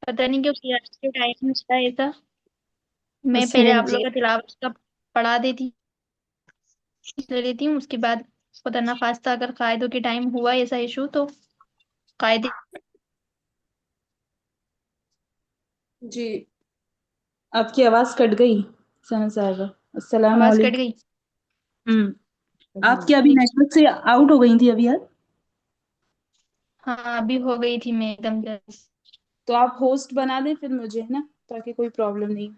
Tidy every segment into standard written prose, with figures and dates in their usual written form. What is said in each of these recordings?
पता नहीं क्यों सीआरसी के टाइम होता है ऐसा। मैं पहले सेम आप लोग जी। का तिलावत का पढ़ा देती ले लेती हूँ, उसके बाद पता ना फास्ता अगर कायदों के टाइम हुआ ऐसा इशू तो कायदे। जी, आपकी आवाज कट गई सना साहब। अस्सलाम आवाज कट वालेकुम। गई। आप क्या अभी नेटवर्क से आउट हो गई थी अभी यार? हाँ अभी हो गई थी मैं एकदम जस्ट। तो आप होस्ट बना दें फिर मुझे, है ना, ताकि कोई प्रॉब्लम नहीं।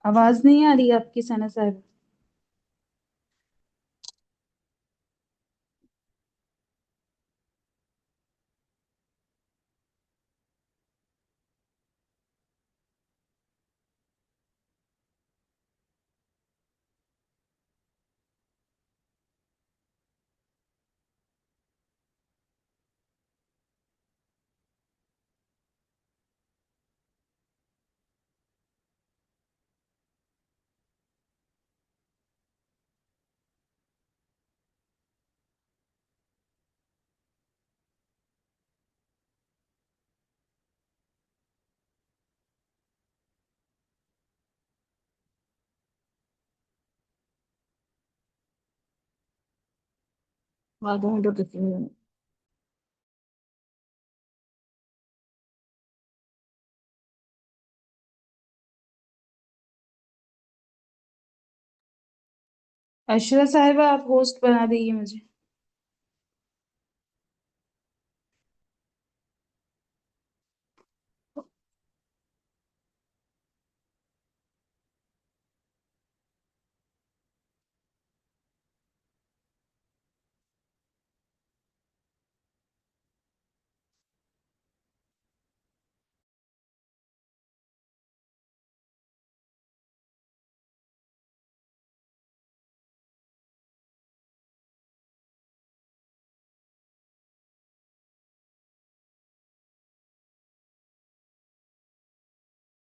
आवाज नहीं आ रही है आपकी सना साहब। आधा घंटा तक। अशरा साहिबा, आप होस्ट बना दीजिए मुझे।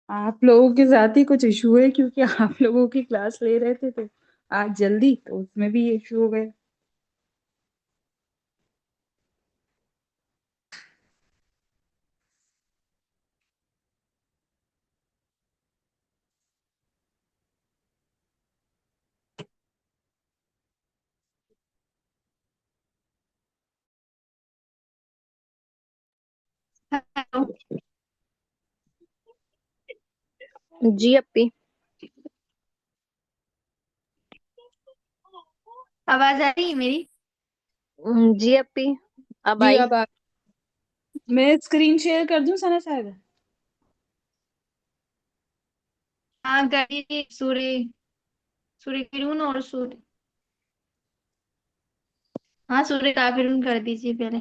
आप लोगों के साथ ही कुछ इशू है, क्योंकि आप लोगों की क्लास ले रहे थे तो आज जल्दी, तो उसमें भी इशू हो गया। हेलो। जी अपी। आवाज आ रही है मेरी? जी अपी, अब जी, आई। अब मैं स्क्रीन शेयर कर दूं सना साहब? हाँ करिए। सूर्य सूर्य किरण और सूर्य। हाँ सूर्य काफिरून कर दीजिए पहले।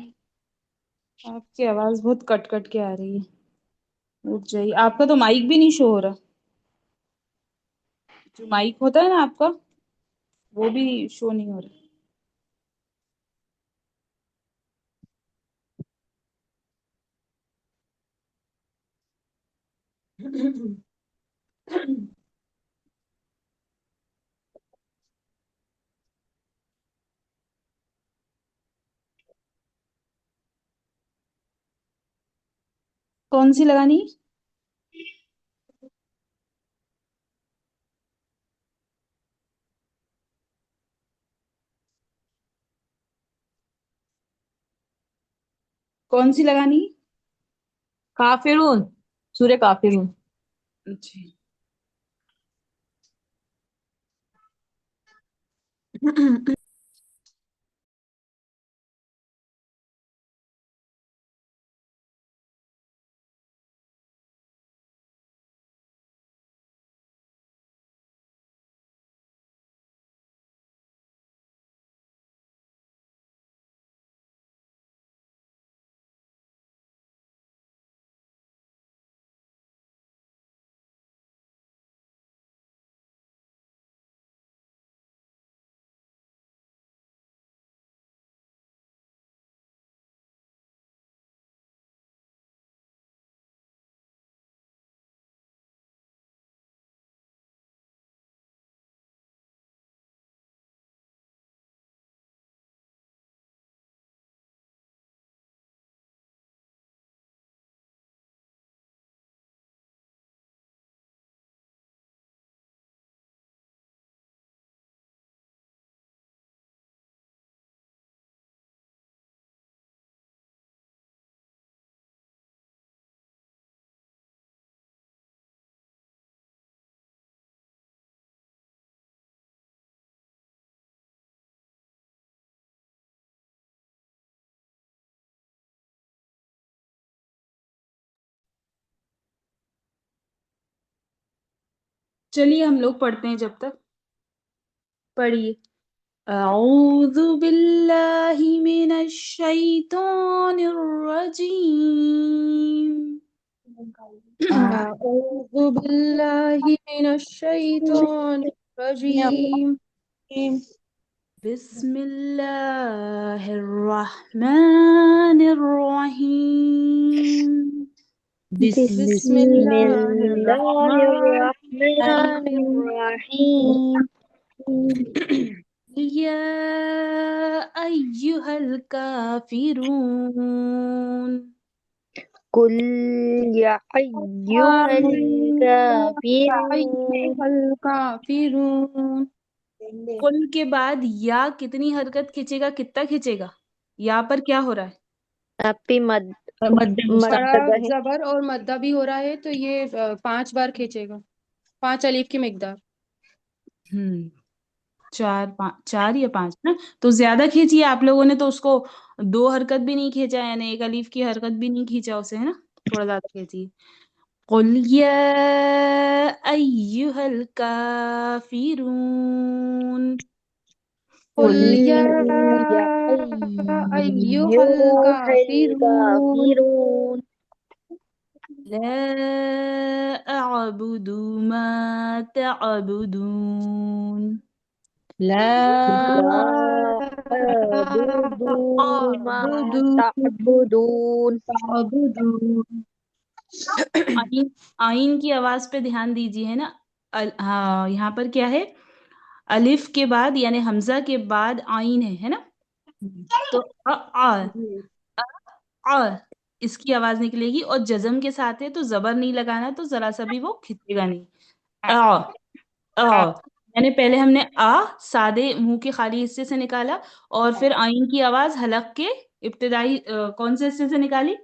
आपकी आवाज बहुत कट कट के आ रही है। रुक जाइए, आपका तो माइक भी नहीं शो हो रहा। जो माइक होता है ना आपका, वो भी शो नहीं हो रहा। कौन सी लगानी? कौन सी लगानी? काफिरून, सूर्य काफिरून। जी। چلیے ہم لوگ پڑھتے ہیں جب تک. پڑھیے. اعوذ باللہ من الشیطان الرجیم. أعوذ بالله من الشيطان الرجيم بسم اللہ الرحمن الرحیم. بسم بسم الله اللہ الرحمن الرحمن الرحیم. یا ایہا الکافرون. قل یا ایہا الکافرون. الكافرون. قل کے بعد یا کتنی حرکت کھینچے گا، کتنا کھینچے گا؟ یا پر کیا ہو رہا ہے؟ اپی مد بڑا مدغہ ہے. زبر اور مدہ بھی ہو رہا ہے تو یہ 5 بار کھینچے گا، 5 الف کی مقدار. چار یا پانچ نا، تو زیادہ کھینچیے. آپ لوگوں نے تو اس کو 2 حرکت بھی نہیں کھینچا، یعنی 1 الف کی حرکت بھی نہیں کھینچا اسے، ہے نا. تھوڑا زیادہ کھینچیے. قل یا ایہا الکافرون. قل يا یا أيها ایہا الكافرون الکافرون. لا اعبد ما تعبدون. لا لا اعبد ما أعبد تعبدون. تعبدون. آئین آئین کی آواز پہ دھیان دیجیے، ہے نا. ہاں یہاں پر کیا ہے، الف کے بعد یعنی حمزہ کے بعد آئین ہے نا. تو آ اس کی آواز نکلے گی، اور جزم کے ساتھ ہے تو زبر نہیں لگانا، تو ذرا سا بھی وہ کھچے گا نہیں. یعنی پہلے ہم نے سادے منہ کے خالی حصے سے نکالا، اور پھر آئین کی آواز حلق کے ابتدائی کون سے حصے سے نکالی؟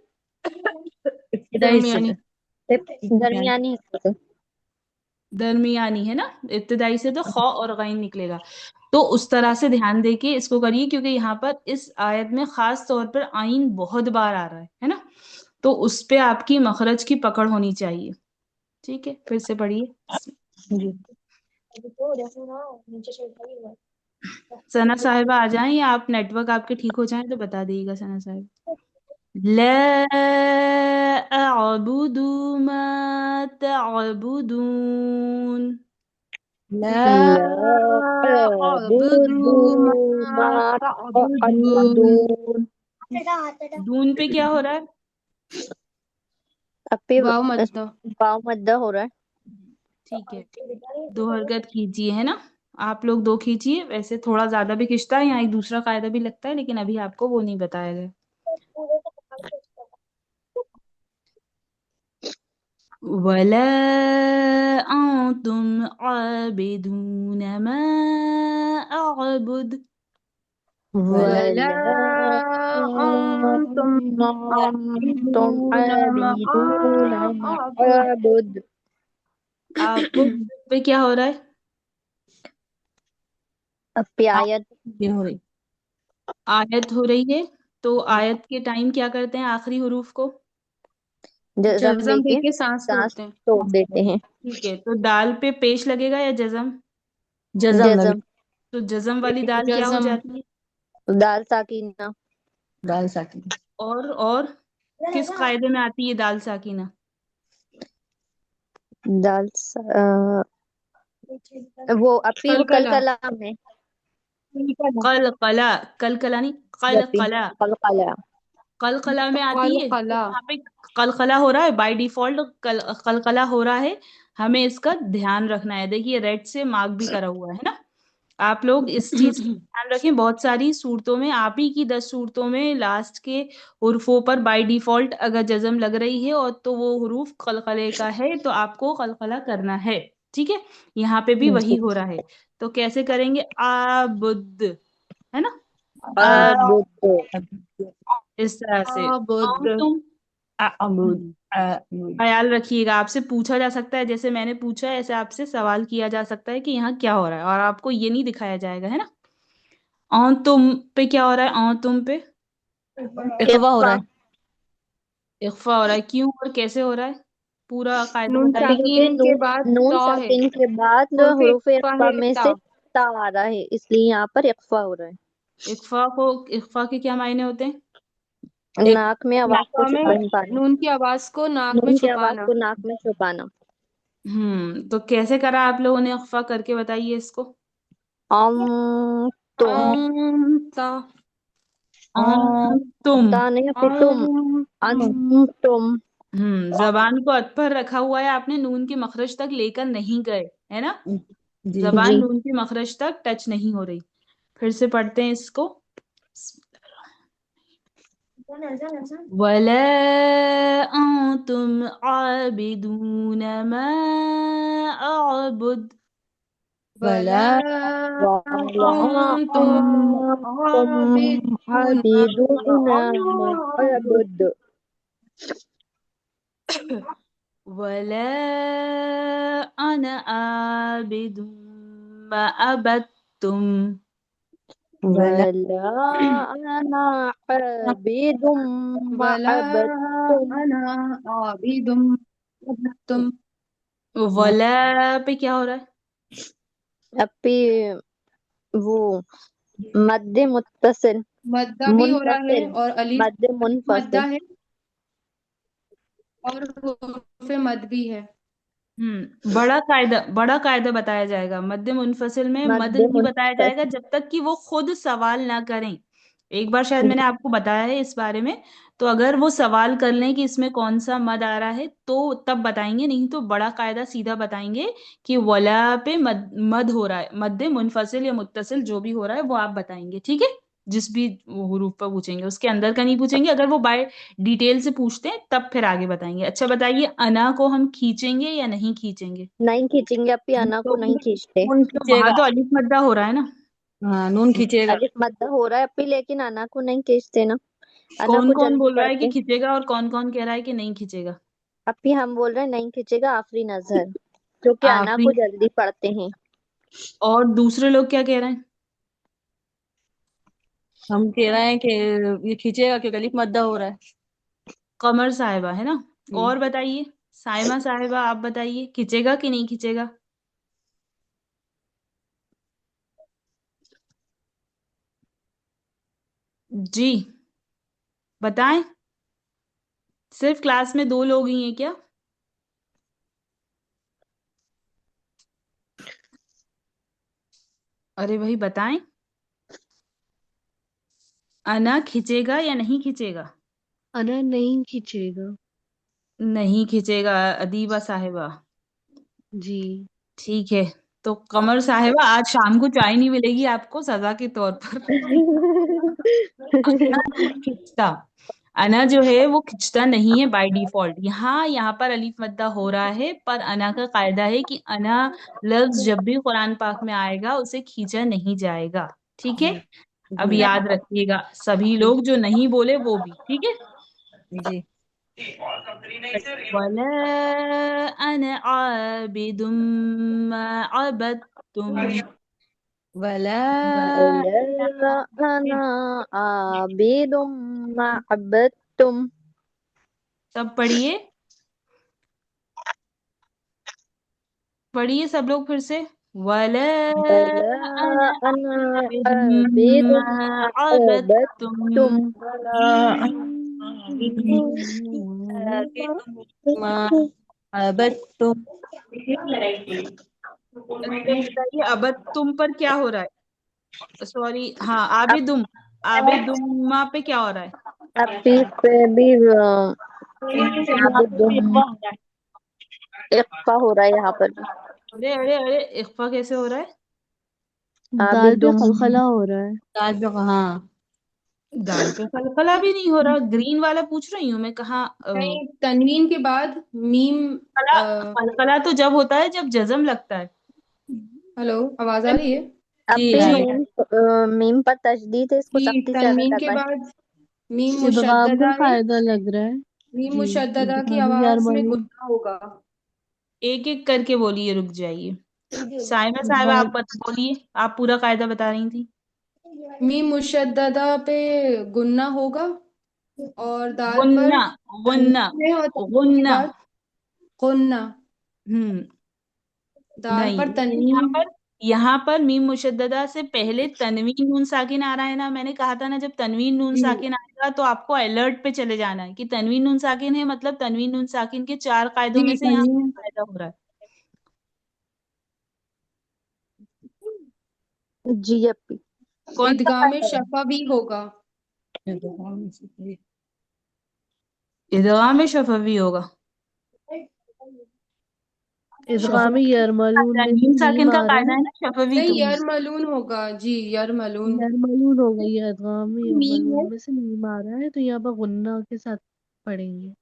ابتدائی حصے درمیانی. سے، درمیانی حصے سے. درمیانی ہے نا. ابتدائی سے تو خا اور غین نکلے گا. تو اس طرح سے دھیان دے کے اس کو کریے، کیونکہ یہاں پر اس آیت میں خاص طور پر آئین بہت بار آ رہا ہے نا. تو اس پہ آپ کی مخرج کی پکڑ ہونی چاہیے. ٹھیک ہے، پھر سے پڑھیے. جی. ثنا صاحبہ آ جائیں، یا آپ نیٹ ورک آپ کے ٹھیک ہو جائیں تو بتا دیجیے گا ثنا صاحب. لا اعبد ما تعبدون. لا لا أعبد اعبد ما ما تعبدون. تعبدون. دون پہ کیا ہو رہا ہے؟ اپی واو مدہ. واو مدہ ہو رہا ہے. ٹھیک ہے، 2 حرکت کھینچیے، ہے نا. آپ لوگ 2 کھینچیے. ویسے تھوڑا زیادہ بھی کھینچتا ہے، یہاں ایک دوسرا قاعدہ بھی لگتا ہے، لیکن ابھی آپ کو وہ نہیں بتایا گیا. وَلَا أَنْتُمْ عَابِدُونَ مَا أَعْبُدُ. ولا ولا أنتم أنتم عابدون ما عابدون ما أعبد. أعبد. آپ کو پہ کیا ہو رہا ہے؟ اپی آیت یہ ہو رہی آیت ہو رہی ہے. تو آیت کے ٹائم کیا کرتے ہیں؟ آخری حروف کو جزم جزم دے دے کے کے سانس سانس چھوڑتے ہیں. توڑ دیتے ہیں. ٹھیک ہے، تو دال پہ پیش لگے گا یا جزم؟ جزم. تو جزم والی دال کیا ہو جزم. جاتی ہے؟ دال ساکینہ. اور کس قاعدے میں آتی ہے دال ساکینہ؟ دال وہ اپی قلقلہ. کلام ہے. قلقلہ. قلقلہ نہیں، اپی قلقلہ. قلقلہ. قلقلہ میں آتی ہے. تو قلقلہ. یہاں پہ قلقلہ ہو رہا ہے بائی ڈیفالٹ. قلقلہ ہو رہا ہے، ہمیں اس کا دھیان رکھنا ہے. دیکھیے ریڈ سے مارک بھی کرا ہوا ہے نا. آپ لوگ اس چیز کا دھیان رکھیں. بہت ساری صورتوں میں، آپ ہی کی 10 صورتوں میں لاسٹ کے حروفوں پر بائی ڈیفالٹ اگر جزم لگ رہی ہے اور تو وہ حروف قلقلے کا ہے، تو آپ کو قلقلہ کرنا ہے. ٹھیک ہے، یہاں پہ بھی وہی ہو رہا ہے. تو کیسے کریں گے؟ آبد، ہے نا. عبد. اس طرح سے. عبد. تم خیال رکھیے گا، آپ سے پوچھا جا سکتا ہے، جیسے میں نے پوچھا ہے ایسے آپ سے سوال کیا جا سکتا ہے کہ یہاں کیا ہو رہا ہے، اور آپ کو یہ نہیں دکھایا جائے گا، ہے نا. تم پہ کیا ہو رہا ہے؟ تم پہ اقوا ہو رہا ہے. اخفا ہو رہا ہے. کیوں اور کیسے ہو رہا ہے؟ पूरा कायदा नून बताइए। क्योंकि साकीन के बाद नून ता है, साकिन के बाद हुर्फ हुरूफ इख्फा इख्फा है में ता। से ता आ रहा है, इसलिए यहाँ पर इख्फा हो रहा है। इख्फा के क्या मायने होते हैं? नाक में आवाज को इख्फा में छुपा पाना, नून की आवाज को नाक में नून की आवाज छुपाना। को नाक में छुपाना। तो कैसे करा आप लोगों ने? इख्फा करके बताइए इसको। अम तुम, ता तुम। ता नहीं अपनी तुम, तुम। जबान को अत पर रखा हुआ है आपने, नून के मखरज तक लेकर नहीं गए, है ना? जी। जबान जी। नून के मखरज तक टच नहीं हो रही। फिर से पढ़ते हैं इसको। वला अंतुम आबिदून मा अअबुद। वला वाला अंतुम तुम आबिदून आबिदून मा अअबुद। वला अना आबिदुम मा अबदतुम। वला वला अना आबिदुम मा वला अबदतुम। अना आबिदुम तुम। वला पे क्या हो रहा है? अपी वो मद्दे मुत्तसिल, मद्दा भी हो रहा है मुनफसिल, और अलीफ मद्दे मद्दा मुनफसिल। है और हुर्फ मद भी है। बड़ा कायदा बताया जाएगा। मद्दे मुनफसिल में मद मद्दे नहीं बताया जाएगा मुनफसिल। जब तक कि वो खुद सवाल ना करें। एक बार शायद मैंने आपको बताया है इस बारे में। तो अगर वो सवाल कर लें कि इसमें कौन सा मद आ रहा है तो तब बताएंगे, नहीं तो बड़ा कायदा सीधा बताएंगे कि वला पे मद हो रहा है। मद्दे मुनफसिल या मुत्तसिल जो भी हो रहा है वो आप बताएंगे, ठीक है? जिस भी वो हुरूफ पर पूछेंगे, उसके अंदर का नहीं पूछेंगे। अगर वो बाय डिटेल से पूछते हैं तब फिर आगे बताएंगे। अच्छा बताइए, अना को हम खींचेंगे या नहीं खींचेंगे? नहीं खींचेंगे, अपी अना तो को नहीं खींचते। नून तो वहां खींचेगा। तो अलिफ मद्दा हो रहा है ना। हाँ, नून खींचेगा। अलिफ मद्दा हो रहा है अपी, लेकिन अना को नहीं खींचते ना, अना कौन को कौन जल्दी बोल रहा है कि पढ़ते। खींचेगा और कौन कौन कह रहा है कि नहीं खींचेगा? अपी हम बोल रहे हैं नहीं खींचेगा, आफरी नजर, क्योंकि अना आफरी। को जल्दी पढ़ते हैं। और दूसरे लोग क्या कह रहे हैं? हम कह रहे हैं कि ये खींचेगा क्योंकि अलिफ मद्दा हो रहा है। कमर साहिबा है ना। जी। और बताइए, साइमा साहिबा आप बताइए, खींचेगा कि नहीं खींचेगा? जी बताएं। सिर्फ क्लास में 2 लोग ही हैं क्या? अरे भाई बताएं, अना खींचेगा या नहीं खींचेगा? अना नहीं खींचेगा। नहीं खींचेगा अदीबा साहिबा। जी। ठीक है। तो कमर साहिबा, आज शाम को चाय नहीं मिलेगी आपको सजा के तौर पर। अना नहीं खिंचता। अना जो है वो खिंचता नहीं है बाय डिफॉल्ट। यहाँ पर अलीफ मद्दा हो रहा है, पर अना का कायदा है कि अना लफ्ज जब भी कुरान पाक में आएगा उसे खींचा नहीं जाएगा, ठीक है? अब जी। याद रखिएगा सभी लोग जो नहीं बोले वो भी, ठीक है? जी। वला अना आबिदुम मा अबदतुम। वला वला अना आबिदुम मा अबदतुम। सब पढ़िए, पढ़िए सब लोग फिर से। वला वला अना अना आबिदुम मा आबिदुम मा अबदतुम। अबदतुम। बट तुम अच्छा बताइए, अबद तुम पर क्या हो रहा है? सॉरी, हाँ, आबिदुम। आबिदुम्मा पे क्या हो रहा है? अपी पे भी आबिदुम इख्फा हो रहा है यहाँ पर भी। अरे अरे अरे, इख्फा कैसे हो रहा है? दाल पे आबिदुम। खलखला हो रहा है। ताज में हाँ। दाल पे कलकला भी नहीं हो रहा। ग्रीन वाला पूछ रही हूँ मैं, कहाँ नहीं, तनवीन के बाद मीम। कलकला? कलकला तो जब होता है जब जज्म लगता है। हेलो, आवाज आ रही है? जी अपी हाँ। मीम पर तशदीद है, इसको जी, सख्ती से अदा तनवीन के करवाएं। बाद मीम इदगाम का मुशद्ददा है। कायदा लग रहा है। मीम जी। मुशद्ददा की इदगाम यार आवाज में बानी। गुन्ना होगा। एक एक करके बोलिए, रुक जाइए। साइमा साहब आप दाल बोलिए, आप पूरा कायदा बता रही थी। मीम मुशद्ददा पे गुन्ना होगा और दाल पर गुन्ना, गुन्ना, तनवीन है और तनवीन के गुन्ना। बाद गुन्ना, दाल नहीं, पर यहाँ तनवीन। पर मीम मुशद्ददा से पहले तनवीन नून साकिन आ रहा है ना। मैंने कहा था ना, जब तनवीन नून जी साकिन आएगा तो आपको अलर्ट पे चले जाना है कि तनवीन नून साकिन है, मतलब तनवीन नून साकिन के 4 कायदों में जी से यहाँ तनवीन। कायदा हो रहा है। जी अपी। कौन सा इदगाम कायदा है? शफा भी होगा। इदगाम शफवी होगा। इदगाम शफवी यरमलून में से मीम मीम साकिन का आ रहा कायदा है। है ना, शफवी नहीं, तो। यरमलून होगा जी, यरमलून। यरमलून हो गई है, इदगाम मीम यरमलून है में से मीम आ रहा है, तो यहाँ पर गुन्ना के साथ पढ़ेंगे।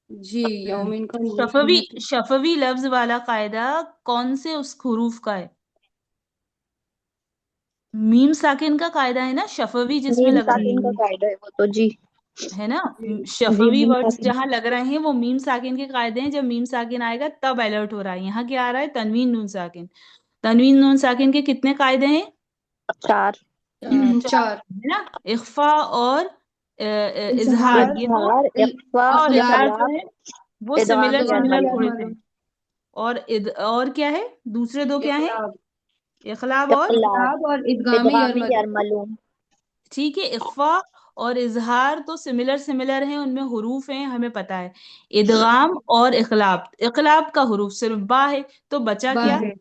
जी, यौमिन का मीम शफवी है। शफवी लफ्ज वाला कायदा कौन से उस हुरूफ का है? मीम साकिन का कायदा है ना, शफवी जिसमें मीम लग रहा साकिन का जी कायदा है वो तो जी। है ना। जी शफवी मीम वर्ड्स साकिन। जहां लग रहे हैं वो मीम साकिन के कायदे हैं। जब मीम साकिन आएगा तब अलर्ट हो रहा है। यहाँ क्या आ रहा है? तनवीन नून साकिन। तनवीन नून साकिन के कितने कायदे हैं? 4। चार, चार। है ना। इख्फा और इजहार, इजहार, ये दो। इजहार, इख्फा, इख्फा और इखलाब, इजहार जो इखलाब, है वो इदगाम सिमिलर इदगाम सिमिलर यरमलून। थोड़े से हैं। यरमलून, और क्या है? दूसरे दो क्या है? इखलाब, इखलाब और। इखलाब, इखलाब और इदगाम इदगाम यरमलून। यरमलून। ठीक है, इख्फा और इजहार तो सिमिलर सिमिलर हैं, उनमें हुरूफ हैं, हमें पता है। इदगाम और इखलाब, इखलाब का हुरूफ सिर्फ बा है, तो बचा बा क्या? है,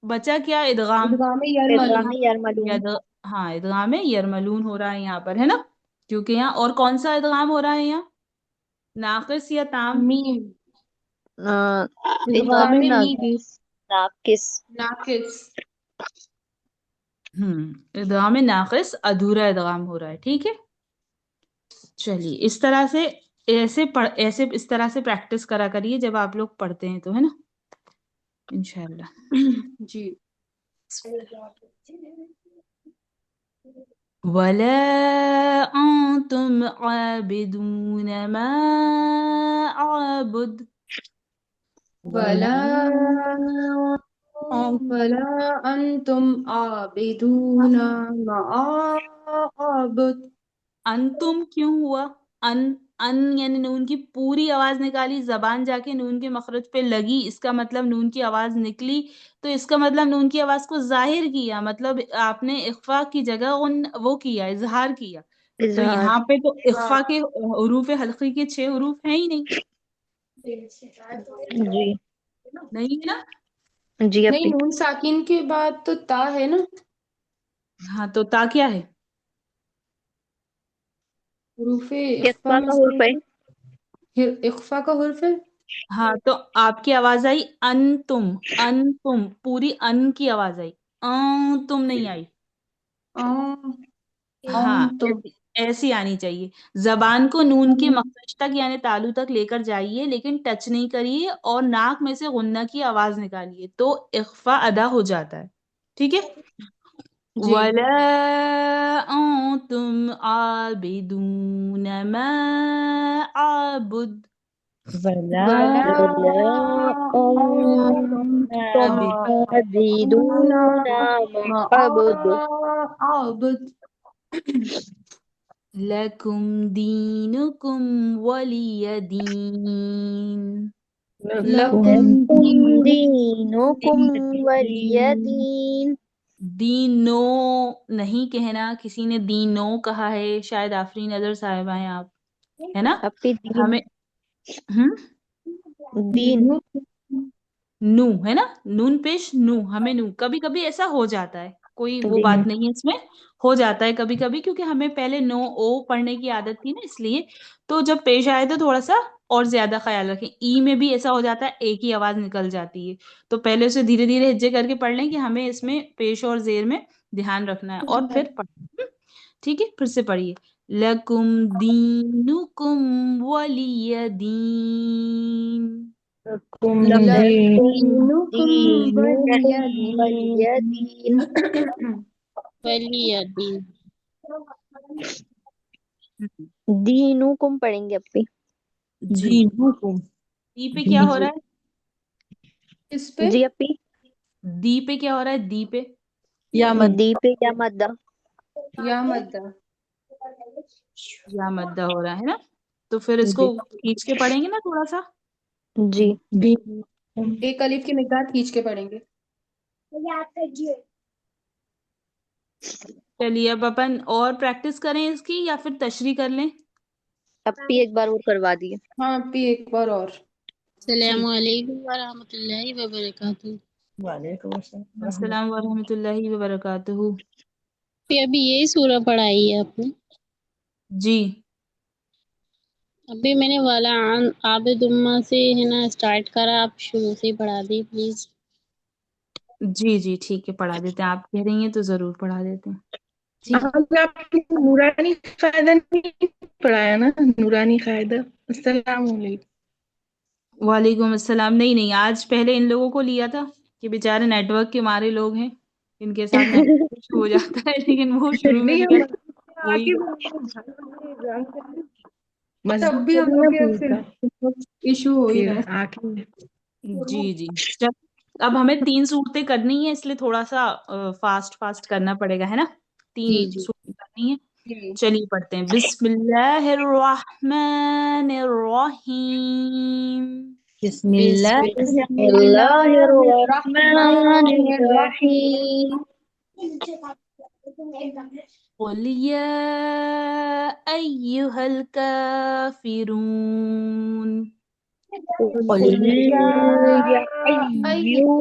बचा क्या? इदगाम। इदगाम इदगाम यरमलून। यरमलून। यद हाँ, इदगाम में यरमलून हो रहा है यहाँ पर, है ना। क्योंकि यहाँ और कौन सा इदगाम हो रहा है यहाँ? नाकिस या ताम? Meme, इदगाम इदगाम meme, नाकिस। नाकिस। नाकिस। इदगाम नाकिस अधूरा इदगाम हो रहा है। ठीक है, चलिए इस तरह से ऐसे इस तरह से प्रैक्टिस करा करिए जब आप लोग पढ़ते हैं तो, है ना, इंशाल्लाह। जी। वला अंतुम आबिदून मा आबुद। वला वला वला अंतुम आबिदूना मा आबुद। अंतुम क्यों हुआ? अन अन यानी नून की पूरी आवाज निकाली, जबान जाके नून के मखरज पे लगी, इसका मतलब नून की आवाज निकली। तो इसका मतलब नून की आवाज को जाहिर किया, मतलब आपने इख्फा की जगह उन वो किया, इजहार किया। तो इजहार। यहाँ पे तो इख्फा के हुरूफ हल्की के 6 हुरूफ हैं ही नहीं। जी। नहीं है ना। जी नहीं, अपी। नून साकिन के बाद तो ता है ना। हाँ, तो ता क्या है? हुरूफे इख्फा इख्फा में का से हुर्फ है। इख्फा का हुर्फ है। हाँ, तो आपकी आवाज आई अन तुम पूरी अन की आवाज आई, तुम नहीं आई। हाँ, तुम। ऐसी ऐसी आनी चाहिए। जबान को नून के मखरज तक यानी तालू तक लेकर जाइए, लेकिन टच नहीं करिए, और नाक में से गुन्ना की आवाज निकालिए, तो इख्फा अदा हो जाता है। ठीक है। जी। वला तुम आबिदून मा आबुद। वला वला वला अंतुम आबिदूना मअबुद। आबुद। लकुम दीनुकुम वलिय दीन। लकुम लकुम दीनुकुम वलिय दीन। दीन। दीनो नहीं कहना, किसी ने दीनो कहा है, शायद आफरीन नजर साहिबा हैं आप, है ना। अपी दीन। हमें हम्म दीन। नू है ना, नून पेश नू, हमें नू, कभी कभी ऐसा हो जाता है, कोई वो जी। बात नहीं है इसमें। हो जाता है कभी कभी, क्योंकि हमें पहले नो ओ पढ़ने की आदत थी ना, इसलिए। तो जब पेश आए तो थोड़ा सा और ज्यादा ख्याल रखें। ई में भी ऐसा हो जाता है, एक ही आवाज निकल जाती है। तो पहले उसे धीरे धीरे हिज्जे करके पढ़ लें कि हमें इसमें पेश और जेर में ध्यान रखना है, और फिर पढ़ें। ठीक है, फिर से पढ़िए। लकुम दीनुकुम वलिय दीन। लकुम लकुम लकुम दीनुकुम वलिय वलिय दीन। दीन। वलियदीन। दीनुकुम पढ़ेंगे अपी। जी दीनुकुम। दी पे क्या हो जी रहा है? इस पे जी अपी। दी पे क्या हो रहा है? दी पे या मद। दी पे या मद्दा। या मद्दा। या मद्दा हो रहा है ना। तो फिर इसको जी खींच के पढ़ेंगे ना थोड़ा सा। جی ایک الف کی مقدار کھینچ کے پڑھیں گے. چلیے اب اپن اور پریکٹس کریں اس کی یا پھر تشریح کر لیں. اب بھی ایک بار اور کروا دیے. ہاں پی ایک بار اور. السلام علیکم ورحمۃ اللہ وبرکاتہ. وعلیکم السلام السلام ورحمۃ اللہ وبرکاتہ. پھر ابھی یہی سورہ پڑھائی ہے آپ نے؟ جی ابھی میں نے والا عابد امہ سے ہے نا اسٹارٹ کرا، آپ شروع سے ہی پڑھا دی پلیز. جی جی ٹھیک ہے پڑھا دیتے ہیں. آپ کہہ رہی ہیں تو ضرور پڑھا دیتے ہیں. آپ نورانی قاعدہ نہیں پڑھایا نا؟ نورانی قاعدہ. السلام علیکم. وعلیکم السلام. نہیں نہیں آج پہلے ان لوگوں کو لیا تھا کہ بیچارے نیٹ ورک کے مارے لوگ ہیں، ان کے ساتھ نیٹ ورک ایشو ہو جاتا ہے، لیکن وہ شروع میں نہیں لیا ہم وہی. تب بھی ہم لوگ کے پھر ایشو ہو ہی رہا ہے. جی جی چل اب ہمیں 3 صورتیں کرنی ہیں، اس لیے تھوڑا سا فاسٹ کرنا پڑے گا، ہے نا. 3 جی صورتیں کرنی ہیں. چلیے پڑھتے ہیں. بسم اللہ الرحمن الرحیم. بسم بسم اللہ بسم اللہ اللہ الرحمن الرحمن الرحیم. قل یا ایہا الکافرون. قل یا یا ایھا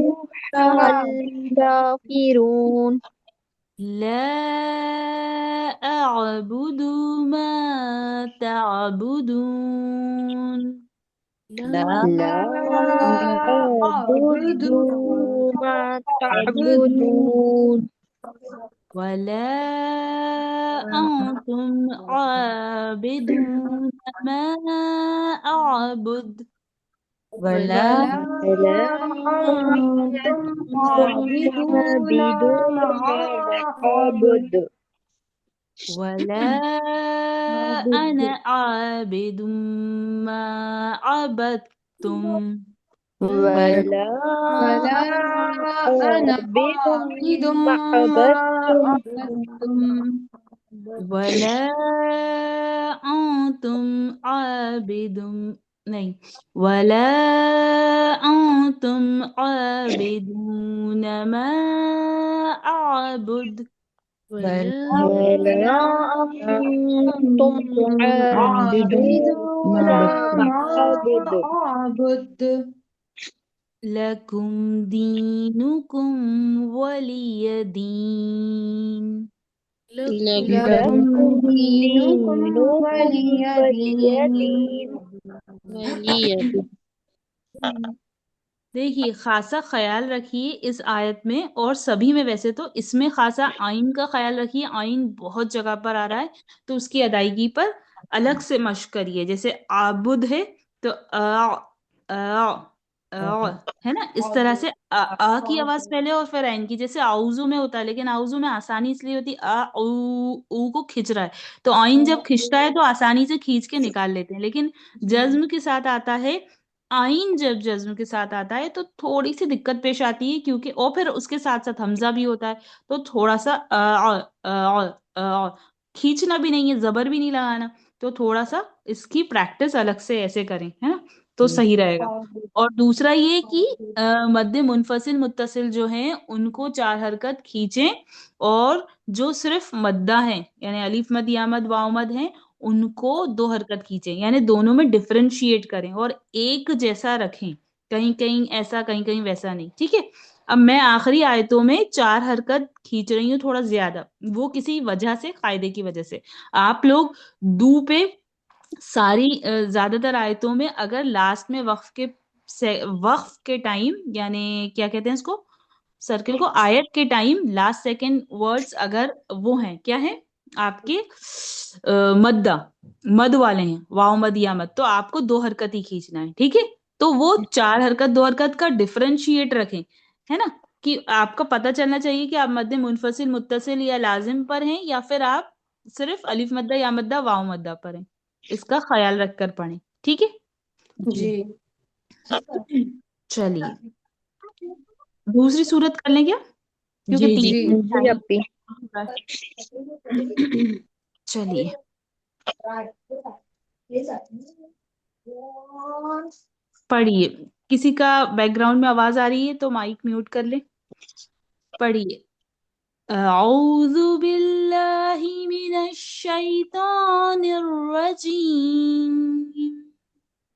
الکافرون. لا اعبد ما تعبدون. لا لا أعبد أعبد ما تعبد تعبدون. ولا أنتم عابدون ما أعبد. ولا ولا ولا أنتم أنتم عابدون عابدون ما ما أعبد. أعبد. ولا أنا عابد ما عبدتم. ولا ولا أنا عابد عابد ما ما عبدتم. عبدتم. ولا أنتم عابد نہیں ولا أنتم عابدون ما أعبد. ولا ولا أنتم عابدون عابدون ما ما أعبد. أعبد. لكم دينكم ولي دين. لکم لكم لكم دينكم دينكم ولي ولي دين. دين. ولی ابھی. دیکھیے خاصا خیال رکھیے اس آیت میں اور سبھی میں، ویسے تو اس میں خاصا آئین کا خیال رکھیے. آئین بہت جگہ پر آ رہا ہے تو اس کی ادائیگی پر الگ سے مشق کریے. جیسے عابد ہے تو ہے نا، اس طرح سے کی آواز پہلے اور پھر عین کی. جیسے آؤزو میں ہوتا ہے، لیکن آؤزو میں آسانی اس لیے ہوتی او کو کھچ رہا ہے تو آئین جب کھچتا ہے تو آسانی سے کھینچ کے نکال لیتے ہیں. لیکن جزم کے ساتھ آتا ہے، آئین جب جزم کے ساتھ آتا ہے تو تھوڑی سی دقت پیش آتی ہے، کیونکہ اور پھر اس کے ساتھ ساتھ حمزہ بھی ہوتا ہے تو تھوڑا سا کھینچنا بھی نہیں ہے، زبر بھی نہیں لگانا. تو تھوڑا سا اس کی پریکٹس الگ سے ایسے کریں، ہے نا، تو صحیح رہے گا. اور دوسرا یہ کہ مد منفصل متصل جو ہیں ان کو 4 حرکت کھینچیں، اور جو صرف مدہ ہیں یعنی الف مد یا مد واو مد ہیں ان کو 2 حرکت کھینچیں، یعنی دونوں میں ڈفرینشیٹ کریں اور ایک جیسا رکھیں، کہیں کہیں ایسا کہیں کہیں ویسا نہیں. ٹھیک ہے. اب میں آخری آیتوں میں 4 حرکت کھینچ رہی ہوں تھوڑا زیادہ، وہ کسی وجہ سے، قاعدے کی وجہ سے. آپ لوگ دو پہ ساری زیادہ تر آیتوں میں اگر لاسٹ میں وقف کے ٹائم، یعنی کیا کہتے ہیں اس کو، سرکل کو، آیت کے ٹائم لاسٹ سیکنڈ ورڈز اگر وہ ہیں، کیا ہے آپ کے مد والے ہیں، واو مد یا مد، تو آپ کو 2 حرکت ہی کھینچنا ہے. ٹھیک ہے. تو وہ 4 حرکت 2 حرکت کا ڈفرینشیٹ رکھیں، ہے نا، کہ آپ کو پتہ چلنا چاہیے کہ آپ مد منفصل متصل یا لازم پر ہیں یا پھر آپ صرف الف مدہ یا مدہ واو مدہ پر ہیں. اس کا خیال رکھ کر پڑھیں. ٹھیک ہے. جی چلیے دوسری صورت کر لیں کیا، کیونکہ جی جی جی اپی. چلیے पढ़िए। किसी का बैकग्राउंड में आवाज आ रही है तो माइक म्यूट कर ले। पढ़िए। أعوذ بالله من الشيطان الرجيم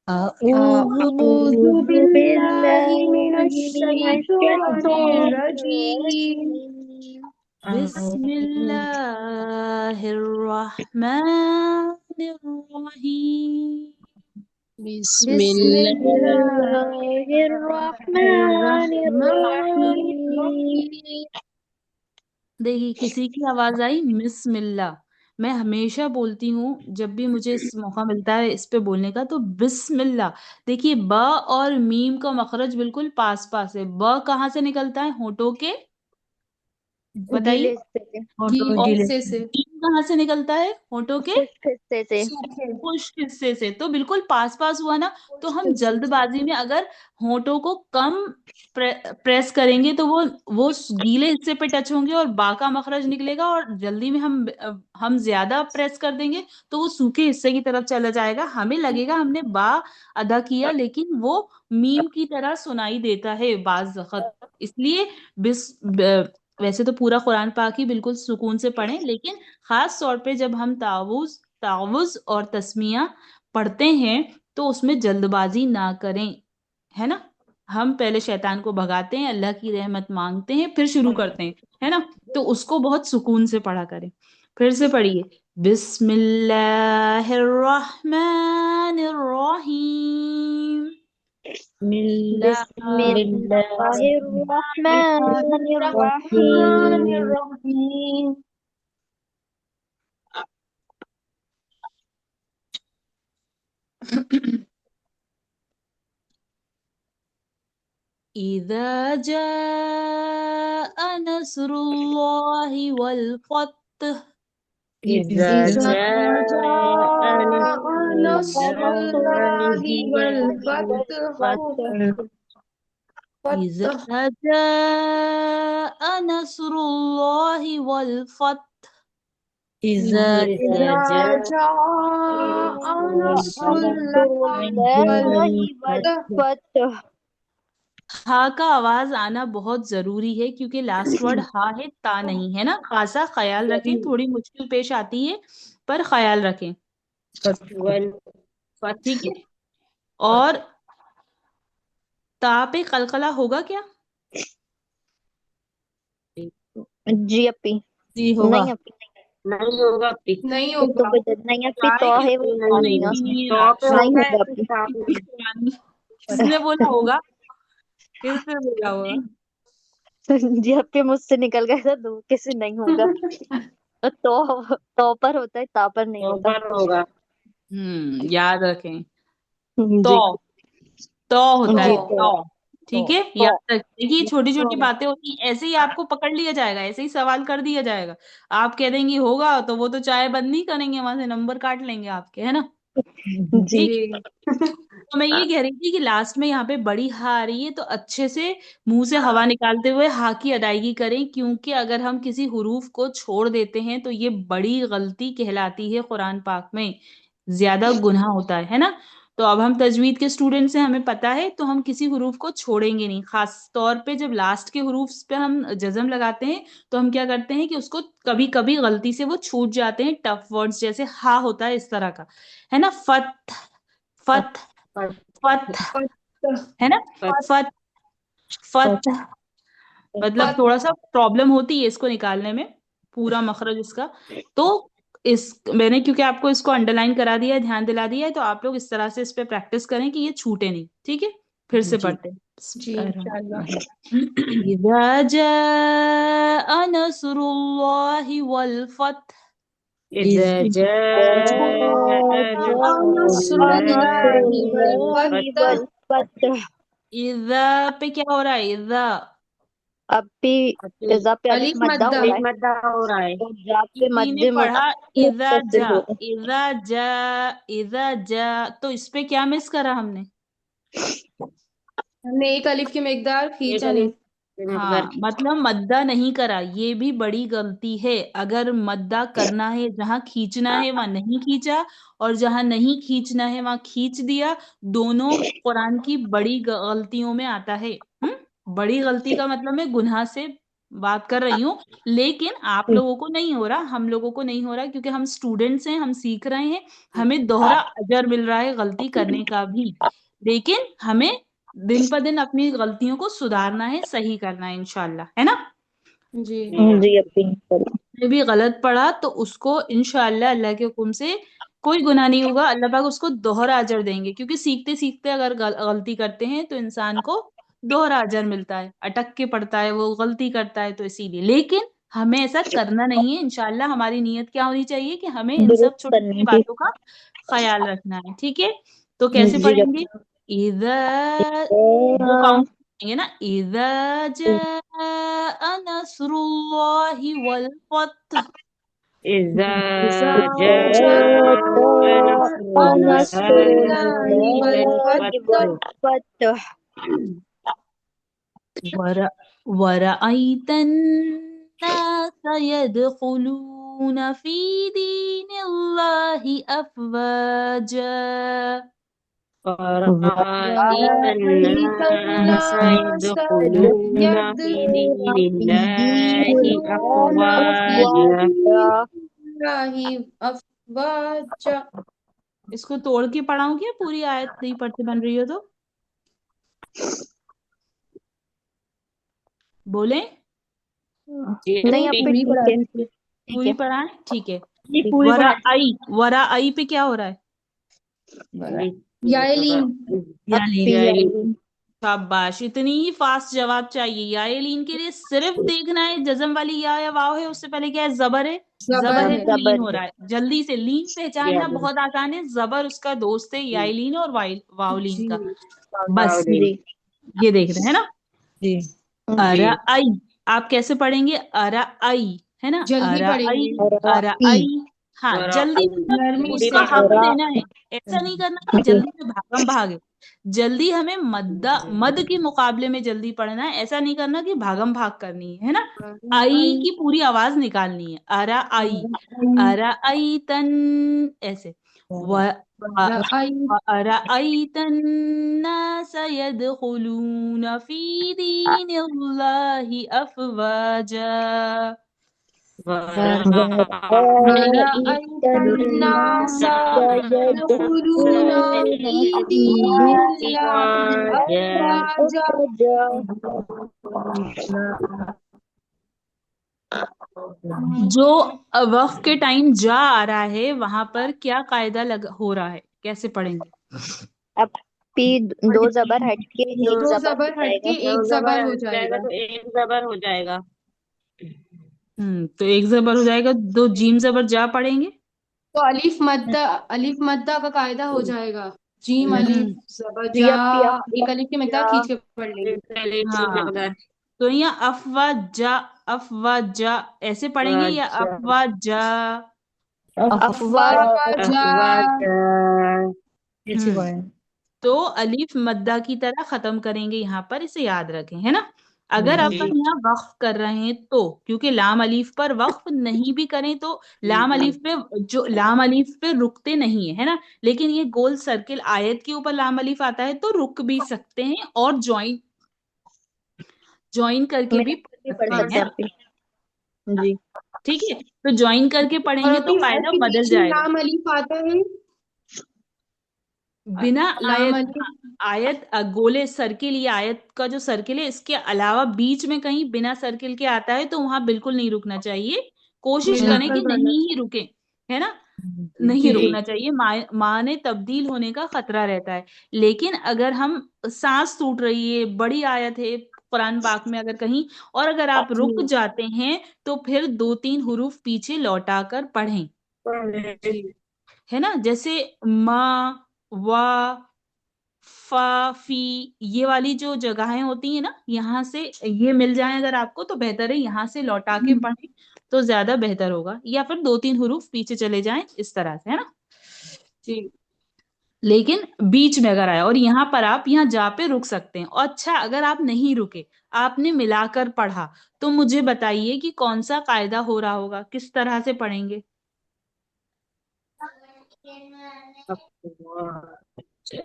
أعوذ بالله من بالله من الشيطان الرجيم الرجيم بسم الله الرحمن الرحيم بسم بسم الله الله الرحمن الرحيم देखिए किसी की आवाज आई बिस्मिल्लाह। मैं हमेशा बोलती हूँ जब भी मुझे इस मौका मिलता है इस पे बोलने का तो बिस्मिल्लाह। देखिए ब और मीम का मखरज बिल्कुल पास पास है। ब कहाँ से निकलता है? होठों के, बताइए। गीले हिस्से से, और हिस्से से मीम कहाँ से निकलता है? होठों के खुश्क हिस्से से, खुश्क हिस्से से। तो बिल्कुल पास पास हुआ ना। तो हम जल्दबाजी में अगर होठों को कम प्रेस करेंगे तो वो गीले हिस्से पे टच होंगे और बा का मखरज निकलेगा, और जल्दी में हम ज्यादा प्रेस कर देंगे तो वो सूखे हिस्से की तरफ चला जाएगा। हमें लगेगा हमने बा अदा किया लेकिन वो मीम की तरह सुनाई देता है बाज वक्त। इसलिए वैसे तो पूरा कुरान पाक ही बिल्कुल सुकून से पढ़ें, लेकिन खास तौर पे जब हम तावुज और तस्मिया पढ़ते हैं तो उसमें जल्दबाजी ना करें, है ना। हम पहले शैतान को भगाते हैं, अल्लाह की रहमत मांगते हैं, फिर शुरू करते हैं, है ना। तो उसको बहुत सुकून से पढ़ा करें। फिर से पढ़िए। बिस्मिल्लाहिर्रहमानिर्रहीम। बिस्मिल्लाहिर्रहमानिर्रहीम إذا جاء نصر الله والفتح إذا إذا جاء جاء نصر نصر الله الله والفتح إذا فتح جاء نصر الله والفتح إذا إذا جاء جاء نصر نصر الله الله والفتح والفتح हा का आवाज आना बहुत जरूरी है क्योंकि लास्ट वर्ड हा है, ता नहीं है ना। खासा ख्याल रखें, थोड़ी मुश्किल पेश आती है पर ख्याल रखें, ठीक है। और ता पे कलकला होगा क्या? जी अपी, जी होगा, नहीं अपी, नहीं होगा अपी, नहीं तो होगा नहीं अपी, तो है वो नहीं नहीं नहीं, तो पे नहीं होगा होगा ऐसे अपी। साथ किसने बोला होगा? किसने बोला होगा? जी अपी मुझसे निकल गया था, दो किसी नहीं होगा। तो पर होता है, ता पर नहीं तो होता। पर होगा। याद रखें। तो जी तो होता है जी तो, ठीक है, याद रखिए। देखिए छोटी छोटी तो बातें होती हैं, ऐसे ही आपको पकड़ लिया जाएगा, ऐसे ही सवाल कर दिया जाएगा। आप कह देंगी होगा तो वो तो चाय बंद नहीं करेंगे, वहां से नंबर काट लेंगे आपके, है ना। जी ठीक। जी तो मैं ये कह रही थी कि लास्ट में यहाँ पे बड़ी हा आ रही है तो अच्छे से मुंह से हवा निकालते हुए हा की अदायगी करें, क्योंकि अगर हम किसी हुरूफ को छोड़ देते हैं तो ये बड़ी गलती कहलाती है कुरान पाक में, ज्यादा गुनाह होता है ना। तो अब हम तजवीद के स्टूडेंट्स हैं, हमें पता है, तो हम किसी हुरूफ को छोड़ेंगे नहीं। खास तौर पे जब लास्ट के हुरूफ पे हम जज्म लगाते हैं तो हम क्या करते हैं कि उसको कभी कभी गलती से वो छूट जाते हैं। टफ वर्ड्स जैसे हा होता है इस तरह का, है ना। फत फत फत, है ना। फत फत मतलब थोड़ा सा प्रॉब्लम होती है इसको निकालने में, पूरा मखरज इसका। तो इस मैंने क्योंकि आपको इसको अंडरलाइन करा दिया है, ध्यान दिला दिया है, तो आप लोग इस तरह से इस पे प्रैक्टिस करें कि ये छूटे नहीं, ठीक है। फिर से पढ़ते हैं। जी इंशाल्लाह। इज़ा जाअ नस्रुल्लाहि वल फत्ह। إذا جاء نصر نصر الله الله والفتح والفتح। इज़ा पे क्या हो रहा है? इज़ा अभी इज़ा पे अलिफ अलिफ मद्दा मद्दा हो रहा है मद्दा हो रहा है। और जा पे किसी ने मद्दे पढ़ा इज़ा मुत्तसिल जा, हो रहा इज़ा जा, इज़ा जा, तो इस पे क्या मिस करा हमने? हमने एक अलिफ की मिकदार एक खींचा नहीं। अलिफ हाँ, मतलब मद्दा नहीं करा, ये भी बड़ी गलती है। अगर मद्दा करना है, जहाँ खींचना है वहां नहीं खींचा, और जहाँ नहीं खींचना है वहां खींच दिया। दोनों कुरान की बड़ी गलतियों में आता है। बड़ी गलती का मतलब मैं गुनाह से बात कर रही हूँ। लेकिन आप लोगों को नहीं हो रहा, हम लोगों को नहीं हो रहा, क्योंकि हम स्टूडेंट्स हैं, हम सीख रहे हैं। हमें दोहरा अजर मिल रहा है गलती करने का भी। लेकिन हमें दिन पर दिन अपनी गलतियों को सुधारना है, सही करना है, इंशाल्लाह, है ना। जी जी अपनी जो भी गलत पढ़ा तो उसको इंशाल्लाह अल्लाह के हुक्म से कोई गुनाह नहीं होगा, अल्लाह पाक उसको दोहरा अजर देंगे। क्योंकि सीखते सीखते अगर गलती करते हैं तो इंसान को दोहरा अजर मिलता है, अटक के पड़ता है, वो गलती करता है, तो इसीलिए। लेकिन हमें ऐसा करना नहीं है। इंशाल्लाह हमारी नीयत क्या होनी चाहिए कि हमें इन सब दुरुस्त छोटी छोटी करनी थी। बातों का ख्याल रखना है। ठीक है, तो कैसे जी पढ़ेंगे? इधर दो काउंट करेंगे ना। इज़ा जाअ नस्रुल्लाहि वल फतह। إذا إذا جاء جاء نصر نصر الله الله والفتح والفتح ورأيت الناس يدخلون في دين الله أفواجا. ورأيت ورأيت الناس الناس يدخلون في دين الله أفواجا الله أفواجا. इसको तोड़ के पढ़ाऊं क्या? पूरी आयत नहीं पढ़ते बन रही हो तो बोले। नहीं आप पूरी पढ़ा ठीक है दीजिए. ठीक पूरी है पढ़ाएं, ठीक है। पूरी वरा आई, वरा आई पे क्या हो रहा है? यालीन. यालीन। शाबाश, इतनी ही फास्ट जवाब चाहिए। यालीन के लिए सिर्फ देखना है जज्म वाली या वाव है, उससे पहले क्या है? जबर है। जबर जबर है है. तो लीन जबर हो रहा है। जल्दी से लीन पहचानना बहुत आसान है। जबर उसका दोस्त है, यालीन और वावलीन जी का। बस जी ये देख रहे हैं ना। जी अरा आई, आप कैसे पढ़ेंगे? अरा आई, है ना। जल्दी अरा आई, पढ़ेंगे. अरा आई। हाँ, जल्दी मतलब नरमी उसका से. हक देना है। ऐसा नहीं करना कि जल्दी से भागम भागे। जल्दी हमें मद के मुकाबले में जल्दी पढ़ना है। ऐसा नहीं करना कि भागम भाग करनी है ना। आई की पूरी आवाज निकालनी है। अरा आई, अरा आई तन, ऐसे। أرأيت الناس يدخلون في دين الله أفواجا. ورأيت الناس يدخلون في دين الله أفواجا. जो वक्त के टाइम जा आ रहा है वहां पर क्या कायदा हो रहा है? कैसे पढ़ेंगे? अब पी दो जबर हट के एक दो जबर हो जबर हट के जाएगा। एक जबर हो जाएगा जाएगा. तो एक जबर हो जाएगा। तो एक जबर हो जाएगा। दो जीम जबर जा पढ़ेंगे। तो अलिफ मद्दा का कायदा हो जाएगा. जीम अलिफ जबर जी जा. अब एक अलिफ की मिकदार खींच के पढ़ लेंगे. हाँ, तो यहाँ अफवाजा, अफवाजा ऐसे पढ़ेंगे या अफवाजा? अफवाजा. तो अलिफ मद्दा की तरह खत्म करेंगे यहाँ पर, इसे याद रखें, है ना। अगर अपन यहाँ वक्फ कर रहे हैं तो, क्योंकि लाम अलीफ पर वक्फ नहीं भी करें तो लाम अलीफ पे, जो लाम अलीफ पे रुकते नहीं है, है ना। लेकिन ये गोल सर्किल आयत के ऊपर लाम अलीफ आता है तो रुक भी सकते हैं और ज्वाइन करके भी पढ़ पढ़ सकते सकते हैं, हैं आप जी। ठीक है। तो ज्वाइन करके और पढ़ेंगे तो अभी कायदा के बदल बीच में जाएगा। लाम अलिफ आता है. बिना लाम आयत, अलिफ. आयत गोले सर्किल, ये आयत का जो सर्किल है इसके अलावा बीच में कहीं बिना सर्किल के आता है तो वहां बिल्कुल नहीं रुकना चाहिए। कोशिश करें कि बिल्कुल गलत. नहीं ही रुके, है ना। नहीं रुकना चाहिए। माने तब्दील होने का खतरा रहता है। लेकिन अगर हम सांस टूट रही है, बड़ी आयत है कुरान पाक में अगर कहीं, और अगर आप रुक जाते हैं तो फिर 2-3 हुरूफ पीछे लौटा कर पढ़ें, है ना। जैसे मा, वा, फा, फी, ये वाली जो जगहें होती है ना, यहाँ से ये मिल जाए अगर आपको तो बेहतर है। यहाँ से लौटा के पढ़ें तो ज्यादा बेहतर होगा, या फिर 2-3 हुरूफ पीछे चले जाएं, इस तरह से, है ना। जी. लेकिन बीच में अगर आया और यहाँ पर आप यहाँ जा पे रुक सकते हैं। और अच्छा, अगर आप नहीं रुके, आपने मिलाकर पढ़ा, तो मुझे बताइए कि कौन सा कायदा हो रहा होगा, किस तरह से पढ़ेंगे?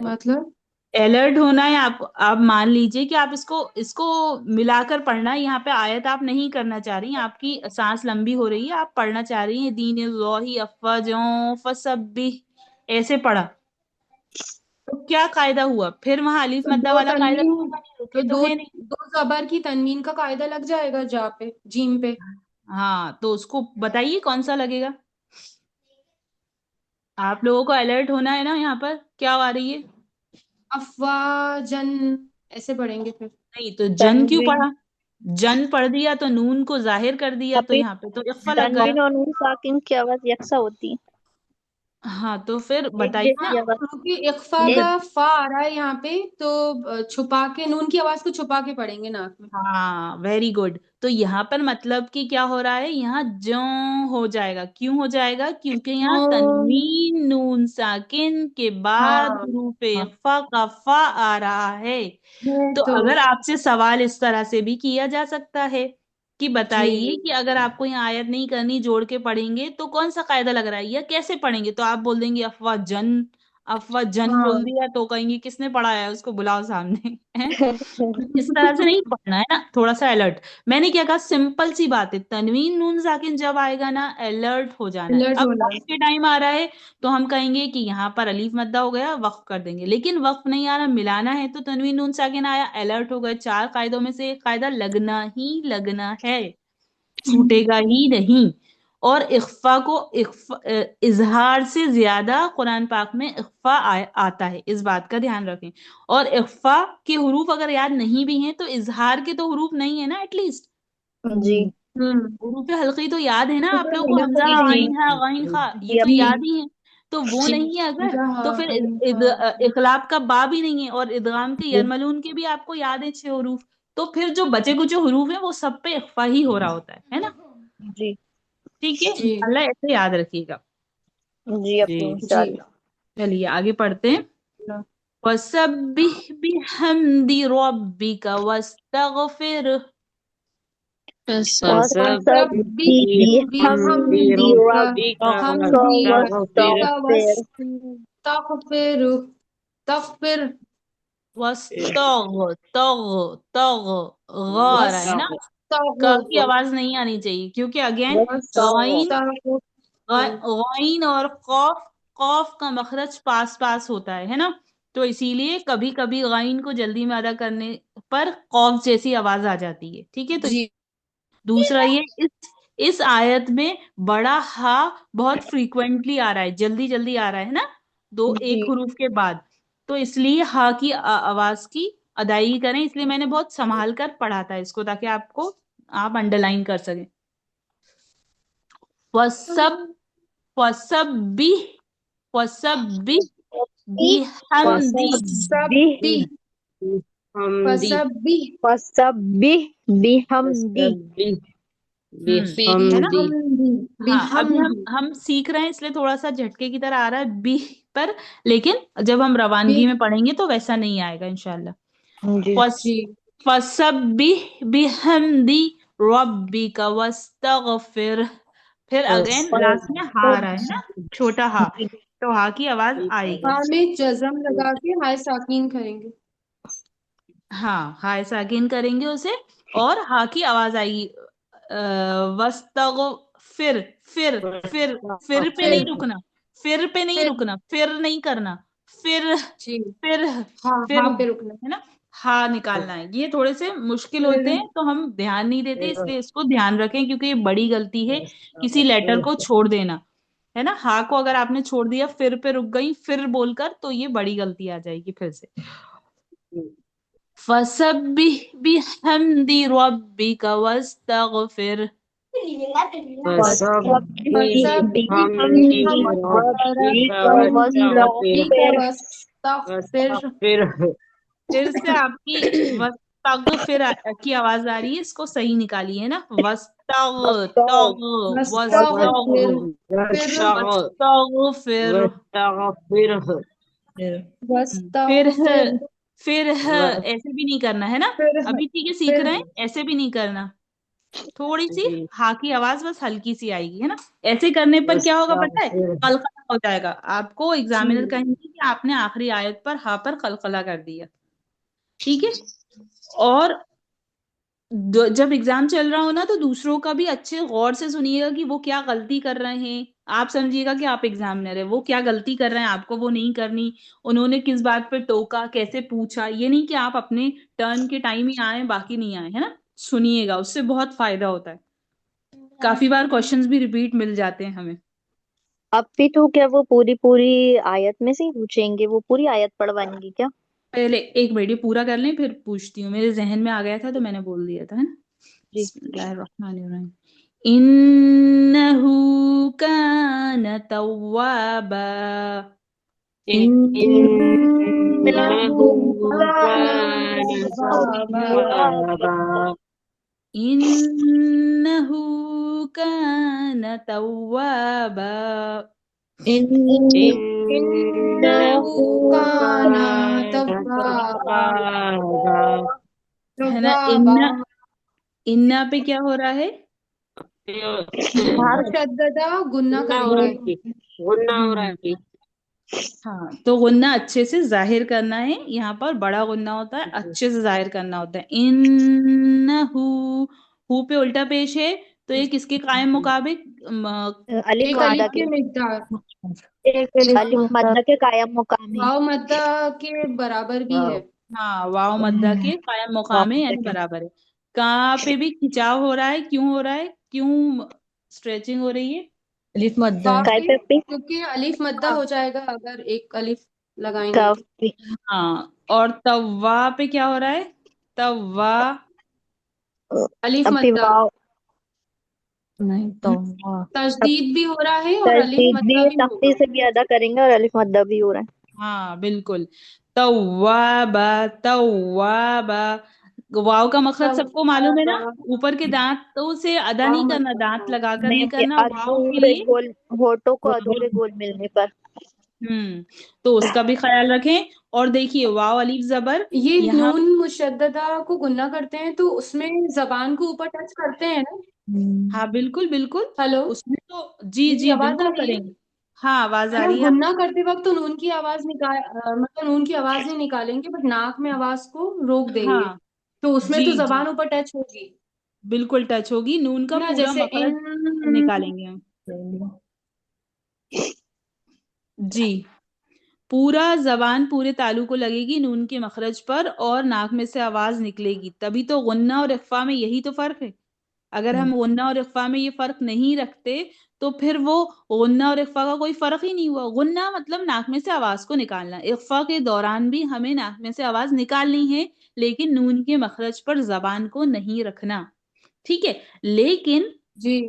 मतलब अलर्ट होना है। आप मान लीजिए कि आप इसको इसको मिलाकर पढ़ना है। यहाँ पे आयत आप नहीं करना चाह रही, आपकी सांस लंबी हो रही है, आप पढ़ना चाह रही हैं दीन अल्लाही अफ़वाजों फसब्बी, ऐसे पढ़ा। तो क्या कायदा हुआ फिर? वहां अलीफ तो मद्दा दो वाला कायदा तनवीन, तो नहीं, तो रुके तो दो है नहीं। दो जबर की तनवीन का कायदा लग जाएगा जा पे, जीम पे। हाँ, तो उसको बताइए कौन सा लगेगा। आप लोगों को अलर्ट होना है ना। यहाँ पर क्या आ रही है? अफवाजन ऐसे पढ़ेंगे फिर। नहीं, तो जन क्यों तनवीन पढ़ा? जन पढ़ दिया तो नून को जाहिर कर दिया, तो अभी यहाँ पे तो इख्फा लग गया। तनवीन और नून साकिन की आवाज यकसा होती है, हाँ, तो फिर एक बताइए ना। जैसी आवाज। क्योंकि इख्फा एक का फा आ रहा है यहाँ पे, तो छुपा के नून की आवाज को छुपा के पढ़ेंगे नाक में। हाँ, वेरी गुड। तो यहाँ पर मतलब कि क्या हो रहा है, यहाँ जो हो जाएगा। क्यों हो जाएगा? क्योंकि यहाँ तनवीन नून साकिन के बाद हाँ हुरूफ इख्फा का फा आ रहा है। है तो तो अगर आपसे सवाल इस तरह से भी किया जा सकता है कि बताइए जी कि अगर आपको यहाँ आयत नहीं करनी, जोड़ के पढ़ेंगे तो कौन सा कायदा लग रहा है या कैसे पढ़ेंगे, तो आप बोल देंगे अफवाह जन। अफवाह जन बोल हाँ दिया तो कहेंगे किसने पढ़ाया है, उसको बुलाओ सामने है। इस तरह से नहीं पढ़ना है ना, थोड़ा सा अलर्ट। मैंने क्या कहा, सिंपल सी बात है, तनवीन नून साकिन जब आएगा ना, अलर्ट हो जाना है। अलर्ट अब होना है। वक्त के टाइम आ रहा है तो हम कहेंगे कि यहाँ पर अलीफ मद्दा हो गया, वक्फ कर देंगे। लेकिन वक्फ नहीं आ रहा, मिलाना है, तो तनवीन नून साकिन आया, अलर्ट हो गए। चार कायदों में से एक कायदा लगना ही लगना है, छूटेगा ही नहीं। और इख्फा को इजहार से ज्यादा कुरान पाक में इख्फा आता है, इस बात का ध्यान रखें। और इख्फा के हुरूफ अगर याद नहीं भी हैं तो इजहार के तो हुरूफ नहीं है ना एटलीस्ट। जी हम्म। हुरूफ हल्की तो याद है ना तो आप फिर लोग को, गलत हमजा नहीं है। गईन हा गईन खा, ये जी तो अपू। याद जी ही है। तो वो जी नहीं है अगर, तो जहाँ फिर इनका इकलाब का बा भी नहीं है, और इदगाम के यरमलून के भी आपको याद है 6 हुरूफ। तो फिर जो बचे कुछ हुरूफ है वो सब पे इख्फा ही हो रहा होता है ना। जी ठीक है, जी अल्लाह ऐसे याद रखिएगा। जी अपू जी इंशाल्लाह। चलिए आगे पढ़ते हैं। वसब्बिह बिहम्दि रब्बिका वस्तगफिर। वसब्बिह वसब्बिह बिहम्दि बिहम्दिका रब्बिका हमदी रब्बिका वस्तगफिर। वस्तगफिर तगफिर वस्तग तग तग ग आ रहा है ना, क की वस्तग आवाज नहीं आनी चाहिए, क्योंकि अगेन गईन वस्तगफिर। गईन और कौफ, कौफ का मखरज पास पास होता है ना। तो इसीलिए कभी कभी गईन को जल्दी में अदा करने पर कौफ जैसी आवाज आ जाती है। ठीक है। तो जी दूसरा ये, इस आयत में बड़ा हा बहुत फ्रीक्वेंटली आ रहा है, जल्दी जल्दी आ रहा है ना, दो जी एक हुरूफ के बाद। तो इसलिए हा की आवाज की अदायगी करें, इसलिए मैंने बहुत संभाल कर पढ़ा था इसको, ताकि आपको आप अंडरलाइन कर सकें। वसब वसब्बी वसब्बी बिहम्दी। वसब्बिह वसब्बिह वसब्बिह बिहम्दी। है ना। बिहम्दी हाँ, अभी हम बिहम्दी हम सीख रहे हैं, इसलिए थोड़ा सा झटके की तरह आ रहा है बी पर, लेकिन जब हम रवानगी में पढ़ेंगे तो वैसा नहीं आएगा इंशाल्लाह। जी फस जी फसब्बिह बिहम्दी रब्बिका वस्तगफिर। फिर अगेन लास्ट में हा आ रहा है ना, छोटा हा, तो हा की आवाज आएगी। हाँ में जज़म लगा के हाय साकीन करेंगे। हाँ, हाय साकिन करेंगे उसे, और हा की आवाज आएगी। वस्तगफिर, फिर फिर फिर पे फिर नहीं रुकना, फिर पे नहीं फिर रुकना, फिर नहीं करना, फिर जी फिर हाँ फिर हाँ पे रुकना। है ना। हा निकालना है। ये थोड़े से मुश्किल फिर होते हैं तो हम ध्यान नहीं देते, इसलिए इसको ध्यान रखें, क्योंकि ये बड़ी गलती है किसी लेटर को छोड़ देना, है ना। हा को अगर आपने छोड़ दिया, फिर पे रुक गई फिर बोलकर, तो ये बड़ी गलती आ जाएगी फिर से। फसब्बिह बिहम्दि रब्बिका वस्तगफिर। वसब्बिह वसब्बिह बिहम्दी रब्बिका रब्बिका वस्तगफिर। वस्तगफिर। फिर से आपकी वस्तगफिर की आवाज आ रही है, इसको सही निकालिए, है ना। वस्तग तग वस्तग वस्तगफिर वस्तगफिर। फिर वस्तगफिर پھر ایسے بھی نہیں کرنا ہے نا، پھر ابھی ٹھیک ہے سیکھ پھر رہے ہیں، ایسے بھی نہیں کرنا، تھوڑی سی جی ہا کی آواز بس ہلکی سی آئے گی، ہے نا؟ ایسے کرنے پر کیا ہوگا پتہ ہے؟ قلقلہ ہو جائے گا، آپ کو جی ایگزامینر کہیں گے کہ آپ نے آخری آیت پر ہا پر قلقلہ کر دیا، ٹھیک ہے؟ اور جب ایگزام چل رہا ہو نا تو دوسروں کا بھی اچھے غور سے سنیے گا کہ وہ کیا غلطی کر رہے ہیں، آپ سمجھیے گا کہ آپ ایگزامنر ہے، وہ کیا غلطی کر رہے ہیں، آپ کو وہ نہیں کرنی، انہوں نے کس بات پہ ٹوکا، کیسے پوچھا، یہ نہیں کہ آپ اپنے ٹرن کے ٹائم ہی آئیں باقی نہیں آئے، ہے نا؟ سنیے گا، اس سے بہت فائدہ ہوتا ہے، کافی بار کوشچنز بھی ریپیٹ مل جاتے ہیں ہمیں۔ اب بھی تو کیا وہ پوری آیت میں سے ہی پوچھیں گے؟ وہ پوری آیت پڑھوائیں گے کیا؟ پہلے ایک منٹ یہ پورا کر لیں پھر پوچھتی ہوں، میرے ذہن میں آ گیا تھا تو میں نے بول دیا تھا، ہے نا؟ جی بسم اللہ الرحمن الرحیم۔ انہو کان توابا، انہو کان توابا، إنه كان توابا ہے نا؟ توابا انا پہ کیا ہو رہا ہے؟ مشددہ گنہ کریں گے۔ ہاں تو غنہ اچھے سے ظاہر کرنا ہے، یہاں پر بڑا غنہ ہوتا ہے، اچھے سے ظاہر کرنا ہوتا ہے۔ انہو، ہو پہ الٹا پیش ہے تو یہ کس کے قائم مطابق؟ الف ایک مدہ الف کے، کے مقدار، الف مدہ کے قائم مقام ہے۔ واو مدہ کے برابر بھی ہے۔ ہاں واو مدہ کے قائم مقام ہے یعنی برابر ہے۔ کہاں پہ بھی کھچاؤ ہو رہا ہے، کیوں ہو رہا ہے، کیوں اسٹریچنگ ہو رہی ہے؟ الف مدہ واو کائی پہ پہ کیونکہ الف مدہ ہو جائے گا اگر ایک الف لگائیں گے کاف تو۔ پہ ہاں، اور توا پہ کیا ہو رہا ہے؟ توا، الف اب پھر مدہ واو نہیں توبہ تشدید بھی ہو رہا ہے اور الف تجدید بھی مدہ بھی سختی ہوگا۔ سے بھی ادا کریں گے اور الف مدہ بھی ہو رہا ہے۔ ہاں بالکل، توابا توابا، واو کا مخرج سب کو معلوم ہے نا، توابا اوپر کے دانتوں سے ادا واو نہیں کرنا، مدہ دانت لگا کر نہیں نہیں کرنا، واو کے ادھورے لیے گول، ہونٹوں کو ادھورے گول ملنے پر۔ تو اس کا بھی خیال رکھیں۔ اور دیکھیے واو الف زبر یہ یہاں، نون مشددہ کو گنہ کرتے ہیں تو اس میں زبان کو اوپر ٹچ کرتے ہیں نا؟ ہاں بالکل بالکل، ہیلو، اس میں تو جی میری جی آواز آ بالکل رہی کریں ہے؟ گے، ہاں آواز ہے آ نا، رہی ہے آپ گنہ کرتے وقت تو نون کی آواز مطلب نون کی آواز نہیں نکالیں گے بٹ ناک میں آواز کو روک کی۔ دیں ہاں گے، تو اس میں جی تو جی زبان اوپر ٹچ ہوگی، بالکل ٹچ ہوگی، نون کا ہے نا؟ پورا جیسے مخرج نکالیں گے ہم، جی پورا زبان پورے تالو کو لگے گی نون کے مخرج پر اور ناک میں سے آواز نکلے گی، تبھی تو غنہ اور اخفا میں یہی تو فرق ہے۔ اگر ہم غنہ اور اخفا میں یہ فرق نہیں رکھتے تو پھر وہ غنہ اور اخفا کا کوئی فرق ہی نہیں ہوا۔ غنہ مطلب ناک میں سے آواز کو نکالنا، اخفا کے دوران بھی ہمیں ناک میں سے آواز نکالنی ہے لیکن نون کے مخرج پر زبان کو نہیں رکھنا، ٹھیک ہے؟ لیکن جی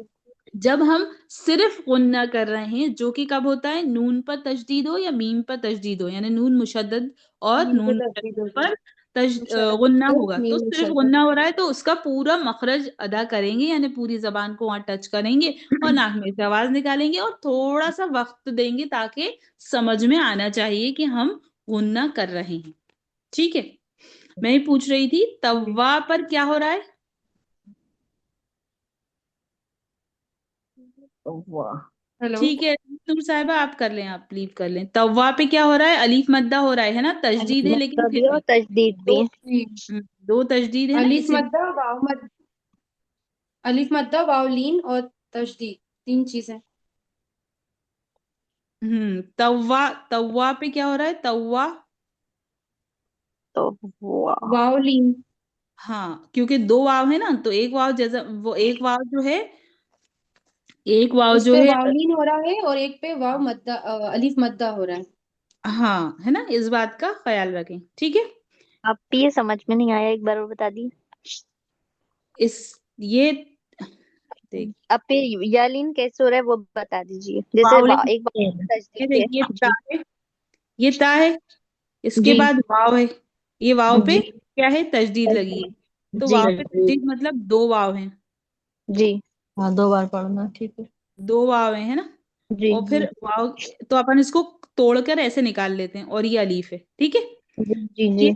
جب ہم صرف غنہ کر رہے ہیں جو کہ کب ہوتا ہے؟ نون پر تشدید ہو یا میم پر تشدید ہو، یعنی نون مشدد اور میم پہ نون تشدید مشدد ہوگی، پر غنہ مشدد ہوگا، تو میم صرف مشدد۔ غنہ ہو رہا ہے تو اس کا پورا مخرج ادا کریں گے، یعنی پوری زبان کو وہاں ٹچ کریں گے اور ناک میں سے آواز نکالیں گے اور تھوڑا سا وقت دیں گے تاکہ سمجھ میں آنا چاہیے کہ ہم غنہ کر رہے ہیں، ٹھیک ہے؟ میں ہی پوچھ رہی تھی توا پر کیا ہو رہا ہے؟ ہیلو، ٹھیک ہے تم صاحبہ آپ کر لیں، آپ لیو کر لیں۔ توا پہ کیا ہو رہا ہے؟ الف مدہ ہو رہا ہے نا، تشدید ہے لیکن مدہ بھی پھر اور بھی تجدید بھی دو ہے۔ جی تشدید ہے نا، الف اسی مدہ واو مدہ، الف مدہ واو لین اور تشدید، تین چیزیں۔ توا، توا پہ کیا ہو رہا ہے؟ توا، تو واو لین، ہاں کیونکہ دو واو ہے نا تو ایک واو جیسا وہ ایک واو جو ہے، ایک واو اس جو پہ ہے، واو لین ہو رہا ہے اور ایک پہ واو مدہ الف مدہ ہو رہا ہے۔ ہاں ہے نا، اس بات کا خیال رکھیں، ٹھیک ہے؟ اب بھی یہ سمجھ میں نہیں آیا، ایک بار اور بتا دیے۔ اس یہ دیکھ اب پھر یالین کیسے ہو رہا ہے وہ بتا دیجیے، جیسے واو ایک بار یہ تجدید دیکھیے ہے تا جی ہے، یہ تا ہے، اس کے جی بعد واو ہے، یہ واو پہ جی کیا ہے؟ تشدید لگی ہے، تو جی واو پہ تشدید مطلب دو واو ہیں، جی ہاں 2 بار پڑھنا ٹھیک ہے دو واو ہیں، ہے نا؟ جی اور پھر واو تو اپن اس کو توڑ کر ایسے نکال لیتے ہیں اور یہ الف ہے، ٹھیک ہے؟ جی جی یہ جی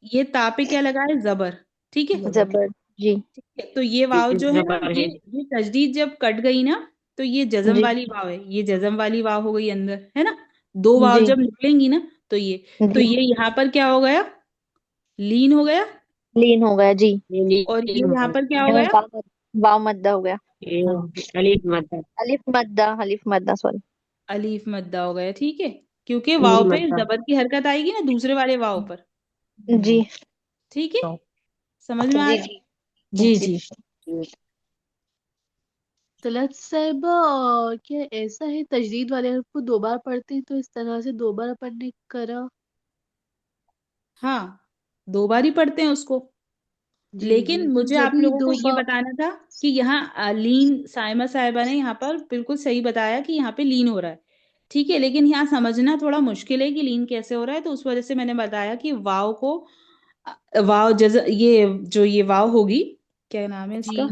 ये ता पे क्या लगा है, जबर। ठीक है, जबर। जी ठीक है। तो ये वाव जो है ना, ये तजदीद जब कट गई ना, तो ये जजम जी वाली वाव है, ये जजम वाली वाव हो गई अंदर, है ना। दो वाव जी जब निकलेंगी ना, तो तो जी। ये यहाँ पर क्या हो गया, लीन हो गया। लीन हो गया जी। और ये यहाँ पर क्या हो गया, वाव वाव मद्दा हो गया। हाँ, अलिफ मद्दा सॉरी। अलीफ मद्दा हो गया। ठीक है, क्योंकि वाव पे जबर की हरकत आएगी ना दूसरे वाले वाव पर। जी ठीक है, समझ में जी आया। जी जी जी। तलत साहिबा, क्या ऐसा है तजदीद वाले हर्फ को दो बार पढ़ते हैं तो इस तरह से दो बार पढ़ने करा? हाँ, दो बार ही पढ़ते हैं उसको। जी लेकिन जी, तो मुझे जब आप ही लोगों को दो ये बार। बताना था कि यहाँ लीन, साइमा साहिबा ने यहाँ पर बिल्कुल सही बताया कि यहाँ पे लीन हो रहा है। ठीक है, लेकिन यहाँ समझना थोड़ा मुश्किल है कि लीन कैसे हो रहा है, तो उस वजह से मैंने बताया कि वाव को वाव ये जो ये वाव होगी, क्या नाम है इसका,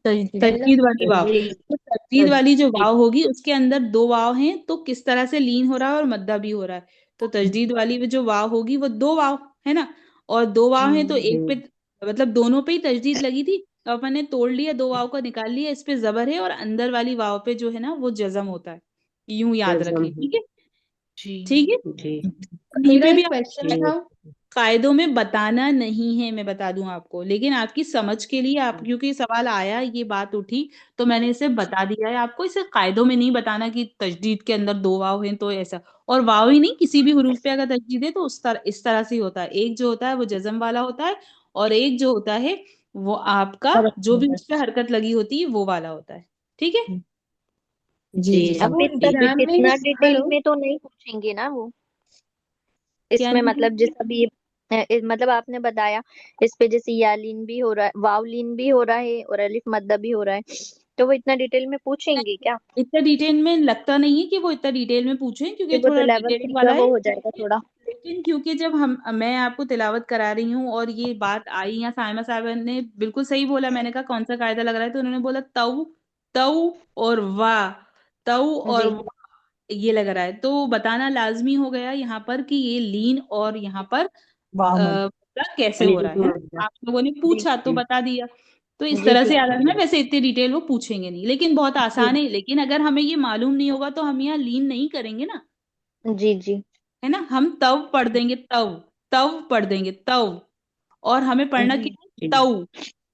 जी तजदीद वाली वाव। तो तजदीद वाली जो वाव होगी उसके अंदर दो वाव हैं, तो किस तरह से लीन हो रहा है और मद्दा भी हो रहा है। तो तजदीद वाली जो वाव होगी वो दो वाव है ना, और दो वाव हैं तो जी एक पे मतलब दोनों पे ही तजदीद लगी थी, तो अपन ने तोड़ लिया, दो वाव को निकाल लिया, इस पे जबर है और अंदर वाली वाव पे जो है ना वो जजम होता है। यूं याद रखें, ठीक है। जी। ठीक है, कहीं मेरा पे भी एक क्वेश्चन था। कायदों में बताना नहीं है, मैं बता दूं आपको, लेकिन आपकी समझ के लिए, आप क्योंकि सवाल आया, ये बात उठी, तो मैंने इसे बता दिया है आपको। इसे कायदों में नहीं बताना कि तजदीद के अंदर दो वाव हैं तो ऐसा, और वाव ही नहीं, किसी भी हुरूफ पे अगर तजदीद है तो इस तरह से ही होता है। एक जो होता है वो जज़म वाला होता है, और एक जो होता है वो आपका जो भी उस पे हरकत लगी होती है वो वाला होता है। ठीक है, जी अब अब वो एग्जाम में, इतना डिटेल हेलो, में तो नहीं पूछेंगे ना वो। क्या इसमें नहीं। मतलब जैसे अभी मतलब आपने बताया इस पे जैसे यालीन भी हो रहा है, वावलीन भी हो रहा है और अलिफ मद्दा भी हो रहा है, तो वो इतना डिटेल में पूछेंगे क्या? इतना डिटेल में लगता नहीं है कि वो इतना डिटेल में पूछें, कि क्योंकि वो तो थोड़ा लेवल डिटेल 3 का वाला है। वो हो जाएगा थोड़ा। लेकिन क्योंकि जब मैं आपको तिलावत करा रही हूँ और ये बात आई, या साइमा साहब ने बिल्कुल सही बोला, मैंने कहा कौन सा कायदा लग रहा है, तो उन्होंने बोला तऊ, तऊ और वाह, तऊ और जी वाह, ये लग रहा है, तो बताना लाजमी हो गया यहाँ पर कि ये लीन और यहाँ पर कैसे हो रहा है ना। आप लोगों ने जी पूछा तो बता दिया, तो इस जी तरह जी से याद रखना। वैसे इतनी डिटेल वो पूछेंगे नहीं, लेकिन बहुत आसान है। लेकिन अगर हमें ये मालूम नहीं होगा तो हम यहाँ लीन नहीं करेंगे ना, जी जी है ना। हम तव पढ़ देंगे, तव, तव पढ़ देंगे, तव। और हमें पढ़ना जी। क्या है, तव,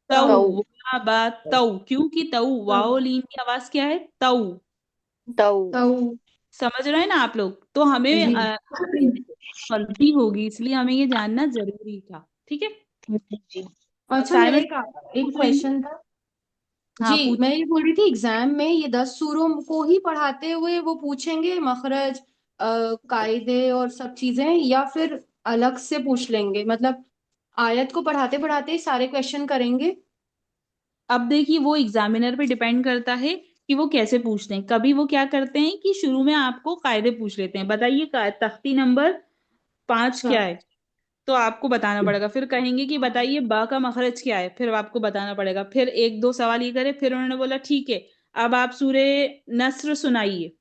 तव, तऊ वाह बा तव, क्योंकि तव वाओ लीन की आवाज क्या है, तव। तऊ। तो समझ रहे हैं ना आप लोग, तो हमें जी गलती होगी, इसलिए हमें ये जानना जरूरी था। ठीक है, जी जी अच्छा, मेरा साइमन एक पूछ रही थी। क्वेश्चन था। हाँ जी, पूछ। मैं ये बोल रही थी, एग्जाम में ये 10 सूरों को ही पढ़ाते हुए वो पूछेंगे मखरज, कायदे और सब चीजें, या फिर अलग से पूछ लेंगे, मतलब आयत को पढ़ाते पढ़ाते ही सारे क्वेश्चन करेंगे? अब देखिए, वो एग्जामिनर पे डिपेंड करता है कि वो कैसे पूछते हैं। कभी वो क्या करते हैं कि शुरू में आपको कायदे पूछ लेते हैं, बताइए तख्ती नंबर 5 अच्छा। क्या है, तो आपको बताना पड़ेगा। फिर कहेंगे कि बताइए बा का मखरज क्या है, फिर आपको बताना पड़ेगा। फिर एक दो सवाल ये करे, फिर उन्होंने बोला ठीक है अब आप सूरे नस्र सुनाइए,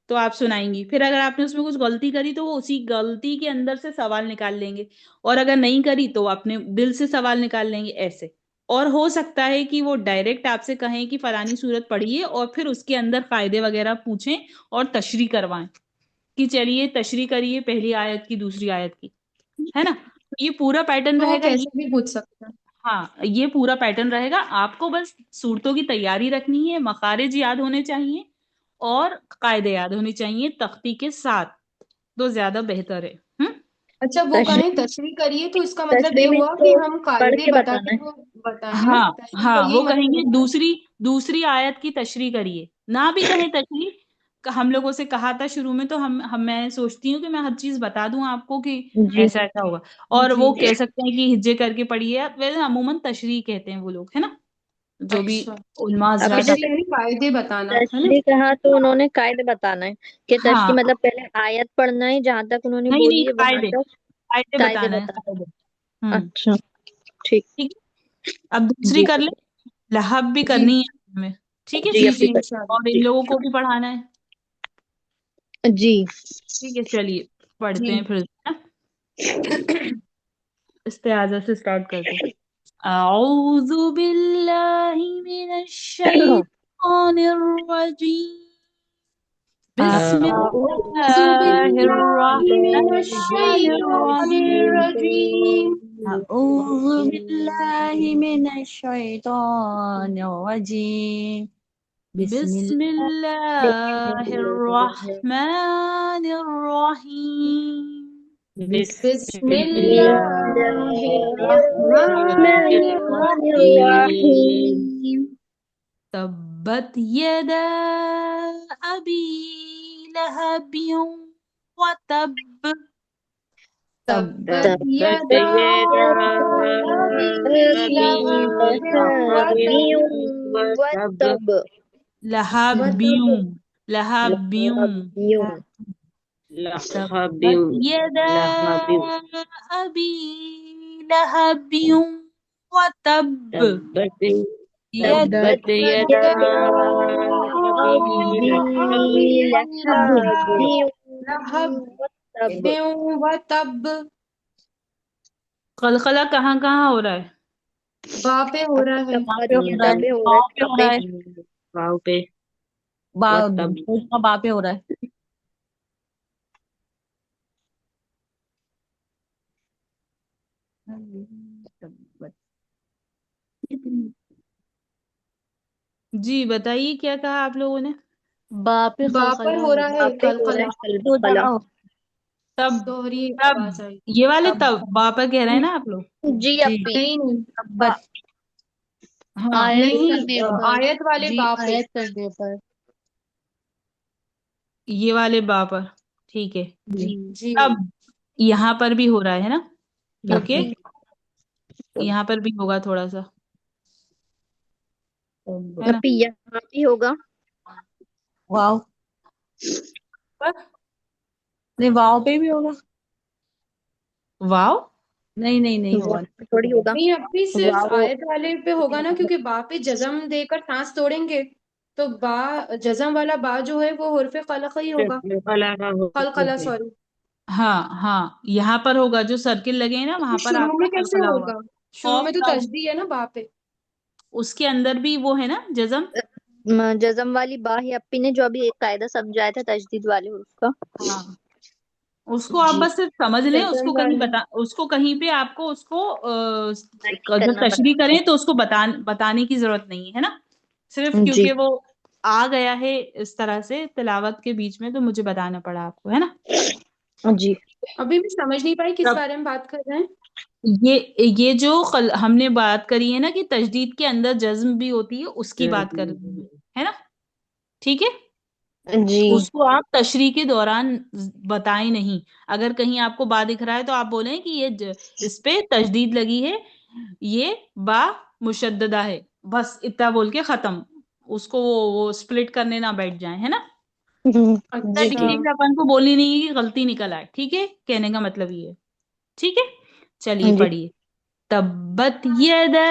तो आप सुनाएंगी। फिर अगर आपने उसमें कुछ गलती करी तो वो उसी गलती के अंदर से सवाल निकाल लेंगे, और अगर नहीं करी तो वो अपने दिल से सवाल निकाल लेंगे, ऐसे। और हो सकता है कि वो डायरेक्ट आपसे कहें कि फलानी सूरत पढ़िए, और फिर उसके अंदर फायदे वगैरह पूछें और तशरीह करवाएं कि चलिए तशरीह करिए पहली आयत की, दूसरी आयत की, है ना। तो ये पूरा पैटर्न तो वो रहेगा ये। कैसे भी पूछ सकते हैं? हाँ, ये पूरा पैटर्न रहेगा, आपको बस सूरतों की तैयारी रखनी है, मखारिज याद होने चाहिए और कायदे याद होने चाहिए तख्ती के साथ, तो ज्यादा बेहतर है। अच्छा, वो कहें तशरीह तशरीह करिए तो इसका मतलब ये तशरीह में हुआ कि तो हम पढ़ कायदे के बता बताना के है। वो बताएं ना, हाँ, तशरीह का हाँ, यही वो मतलब कहेंगे होता है। दूसरी दूसरी आयत की तशरीह करिए, ना भी कहें तशरीह। हम लोगों से कहा था शुरू में, तो हम मैं सोचती हूँ कि मैं हर चीज बता दूं आपको कि जी ऐसा ऐसा होगा। और जी। वो कह सकते हैं कि हिज्जे करके पढ़िए, वैसे अमूमन तशरीह कहते हैं वो लोग, है ना, जो भी अच्छा, उलमा अभी हजरात। तशरीह जैसे यानी कायदे बताना, है ना? तशरीह कहा तो उन्होंने कायदे बताना है कि हाँ, तशरीह मतलब पहले आयत पढ़ना है जहां तक उन्होंने नहीं नहीं, बोली है वहां कायदे, तक कायदे कायदे बताना है, बताना कायदे। है। अच्छा ठीक। ठीक है, अब दूसरी जी कर ले, जी लहब भी जी करनी है हमें। ठीक है, जी जी अभी जी, इंशाल्लाह। और इन जी लोगों को भी पढ़ाना है। जी ठीक है, चलिए पढ़ते जी हैं फिर, है ना। इस्तेआज़ा से स्टार्ट करते हैं। अऊज़ु बिल्लाहि मिनश शैतानिर रजीम। أعوذ बिस्मिल्लाहिर بالله من रहमानिर الشيطان रहीम। الرجيم أعوذ بالله من الشيطان الرجيم بسم الله बिस्मिल्लाहिर रहमानिर रहीम। بسم بسم الله الله الرحمن الرحمن الرحيم الرحيم तब्बत यदा अबी लहबियों व तब। تبت تبت يدا يدا أبي أبي لهب لهب وتب وتب लहबियों लहबियों لهب तब्बत यदा अबी लहबियों व तब। यदा تبت يدا أبي لهب لهب وتب وتب कलकला कहाँ कहाँ हो रहा है? बा पे हो रहा है वहाँ पे हो रहा है, पे हो पाँव पे रहा हो है रहा है, वाव पे दूध का बा पे हो रहा है। जी बताइए क्या कहा आप लोगों ने? बापे बा पर खलखला हो रहा है पे हो रहा कलकला है दो कलकला जगह हो तब दोहरी तब आवाज आई ये वाले तब तब बापा कह रहे हैं ना आप लोग? जी जी अपी नहीं नहीं तब्बत। हाँ आयत नहीं करने पर। आयत वाले जी बा पे आयत करने पर। ये वाले बापा ठीक है। जी जी तब यहाँ पर भी हो रहा है ना, ओके तब यहाँ पर भी होगा थोड़ा सा, है ना? अपी यहाँ भी होगा वाव पर नहीं, वाव पे भी होगा। वाव नहीं नहीं नहीं होगा। वहाँ पे थोड़ी होगा नहीं अभी सिर्फ वाव आयत वाले पे होगा ना क्योंकि बा पे जजम देकर सांस तोड़ेंगे तो बा जजम वाला बा जो है वो हुर्फ कलक ही होगा कलकला सॉरी हाँ हाँ यहाँ पर होगा, जो सर्किल लगे हैं ना वहां पर शुरू आपका में कैसे कलकला होगा। होगा शुरू और में तो तब तशदी है ना बा पे उसके अंदर भी वो है ना जजम। जजम वाली बा ही अपी ने जो अभी एक कायदा समझाया था तजदीद वाले हुर्फ का हाँ उसको आप जी बस सिर्फ समझ लें, जजम उसको कहीं वाले उसको कहीं पे आपको उसको नहीं जब करना तशरीह करें तो उसको बताने की जरूरत नहीं है ना, सिर्फ जी क्योंकि वो आ गया है इस तरह से तिलावत के बीच में तो मुझे बताना पड़ा आपको, है ना? जी अभी भी समझ नहीं पाई किस तब बारे में बात कर रहे हैं ये जो हमने बात करी है ना कि तजदीद के अंदर जज्म भी होती है, उसकी बात कर रही हूँ, है ना? ठीक है, जी उसको आप तशरीह के दौरान बताएं नहीं। अगर कहीं आपको बा दिख रहा है तो आप बोलें कि ये इस पे तजदीद लगी है, ये बा मुशद्ददा है, बस इतना बोल के खत्म। उसको वो स्प्लिट करने ना बैठ जाए, है ना? इतना जी अच्छा डिटेल अपन को बोलनी नहीं है कि गलती निकल आए, ठीक है? कहने का मतलब ये है, ठीक है? चलिए जी पढ़िए। तब्बत यदा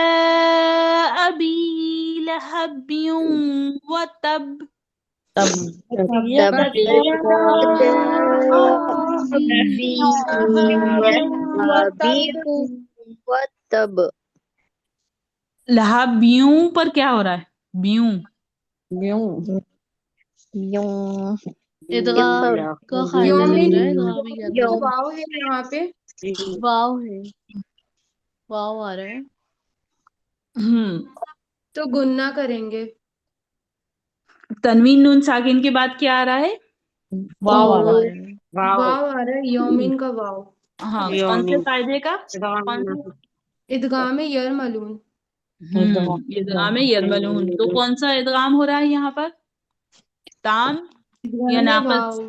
अबी लहबियों व तब। तब तब्बत तब्बत यदा अबी अबी लहब लहबी वतब वतब लहाबियों पर क्या हो रहा है? ब्यूं यूं यूं इदगाम इफ़ का कायदा लग यौमिन रहा है, इदगाम ही करना जो है। यौम वाव है यहाँ पे वाव है, वाव आ रहा है। हम्म तो गुन्ना करेंगे तनवीन नून साकिन के बाद क्या आ रहा है? वाव आ वाव रहा आ है। रहा है। वाव आ रहा है यौमिन का वाव हाँ कौन से कायदे का? कौन से? इदगाम यरमलून इदगाम यरमलून। तो कौन सा इदगाम हो रहा है यहाँ पर? ताम या इदगाम वाव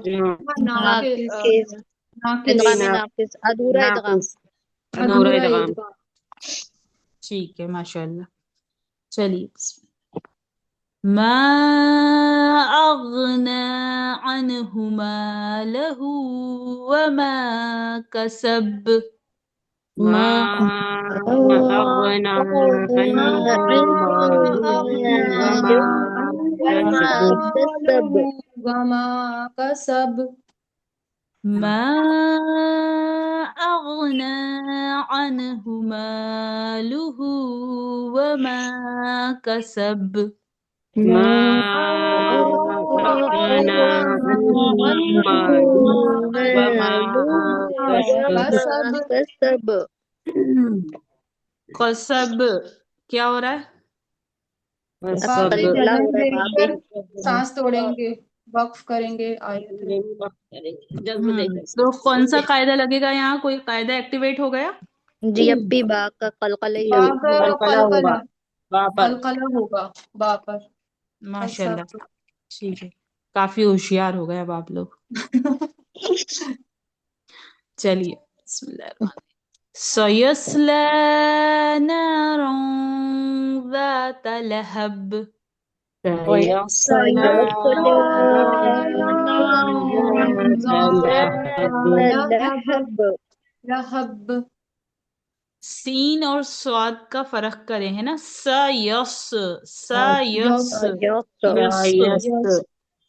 नाक़िस? नाकिस नाकिस इदगाम नाकिस अधूरा इदगाम अधूरा इदगाम ठीक है माशाल्लाह। चलिए मा अग़ना अन्हु मालहु वमा कसब। मा अगना वमा कसब वमा कसब ما أغنى عنه ماله وما كسب ما أغنى أغنى عنه عنه وما ماله كسب وما كسب. कसब क्या हो रहा है? बाप पे सब कलकला जलन हो रहा है वहां पे. देखकर सांस तोड़ेंगे, वक्फ करेंगे आयत में। जज्ब देकर तो कौन सा कायदा लगेगा यहाँ? कोई कायदा एक्टिवेट हो गया? जी अब भी बा का कलकला ही बा होगा. पर कलकला होगा कलकला, बा पर। कलकला होगा बा पर। माशाल्लाह, कसब। ठीक है, काफी होशियार हो गए अब आप लोग। चलिए, बिस्मिल्लाह। सयस्ला नारन ذات लहब सयस्ला नारन ذات लहब। लहब. लहब। सीन और स्वाद का फर्क करें, है ना? सयस यस यस। यस